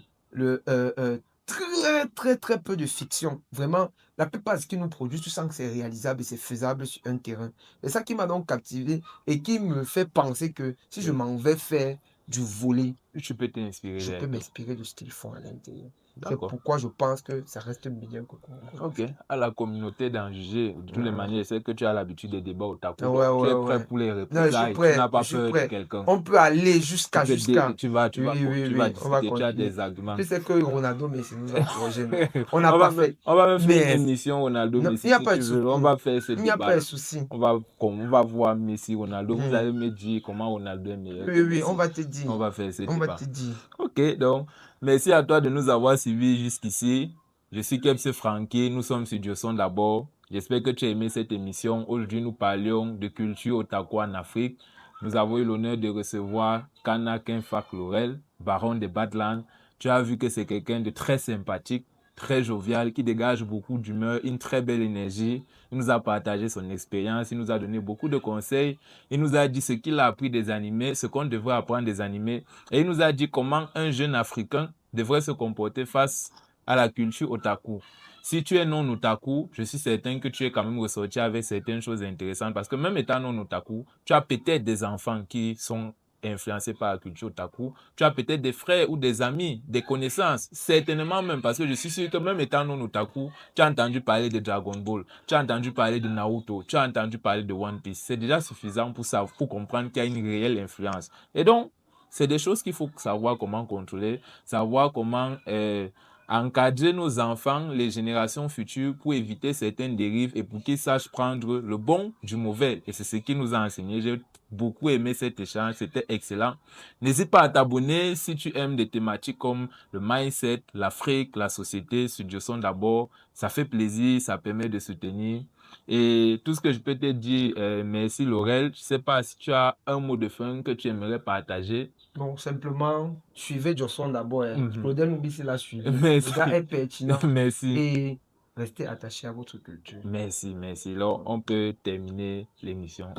très, très peu de fiction. Vraiment, la plupart de ce qu'ils nous produisent, tu sens que c'est réalisable et c'est faisable sur un terrain. C'est ça qui m'a donc captivé et qui me fait penser que si je m'en vais faire du volley, tu peux t'inspirer. Je peux m'inspirer de ce qu'ils font à l'intérieur. C'est pourquoi je pense que ça reste bien que Congo. Ok, à la communauté d'en juger. De toutes les manières, c'est que tu as l'habitude des débats au tapu. Ouais, Tu es ouais, prêt ouais. pour les Non, je représailles. suis Tu prêt. n'as pas Je suis peur de prêt. quelqu'un. On peut aller jusqu'à. Tu vas Tu vas discuter, on va tu as continuer. des arguments. Tu sais que Ronaldo Messi nous a prolongé. On n'a pas fait. On va même faire Mais une émission Ronaldo non, Messi il n'y a si pas tu de veux. souci. On va faire ce Il n'y a pas débat. de souci. On va voir Messi, Ronaldo. Vous allez me dire comment Ronaldo est meilleur que Oui, Messi. on va te dire. On va faire ce On va débat. te dire. Ok, donc, merci à toi de nous avoir suivis jusqu'ici. Je suis Kebs Francky, nous sommes sur Dioson d'abord. J'espère que tu as aimé cette émission. Aujourd'hui, nous parlions de culture otaku en Afrique. Nous avons eu l'honneur de recevoir Kana Kenfak Laurel, baron de Badland. Tu as vu que c'est quelqu'un de très sympathique, très jovial, qui dégage beaucoup d'humeur, une très belle énergie. Il nous a partagé son expérience, il nous a donné beaucoup de conseils. Il nous a dit ce qu'il a appris des animés, ce qu'on devrait apprendre des animés. Et il nous a dit comment un jeune Africain devrait se comporter face à la culture otaku. Si tu es non otaku, je suis certain que tu es quand même ressorti avec certaines choses intéressantes parce que même étant non otaku, tu as peut-être des enfants qui sont influencés par la culture otaku, tu as peut-être des frères ou des amis, des connaissances, certainement même parce que je suis sûr que même étant non otaku, tu as entendu parler de Dragon Ball, tu as entendu parler de Naruto, tu as entendu parler de One Piece. C'est déjà suffisant pour comprendre qu'il y a une réelle influence. Et donc, c'est des choses qu'il faut savoir comment contrôler, savoir comment encadrer nos enfants, les générations futures, pour éviter certaines dérives et pour qu'ils sachent prendre le bon du mauvais. Et c'est ce qu'il nous a enseigné. J'ai beaucoup aimé cet échange, c'était excellent. N'hésite pas à t'abonner si tu aimes des thématiques comme le mindset, l'Afrique, la société, sur Dioson d'abord. Ça fait plaisir, ça permet de soutenir. Et tout ce que je peux te dire, merci Laurel. Je ne sais pas si tu as un mot de fin que tu aimerais partager. Bon, simplement, suivez Dioson d'abord. Claudel Nubisi l'a suivi. Merci. Le gars est pertinent. Merci. Et restez attaché à votre culture. Merci. Alors, on peut terminer l'émission.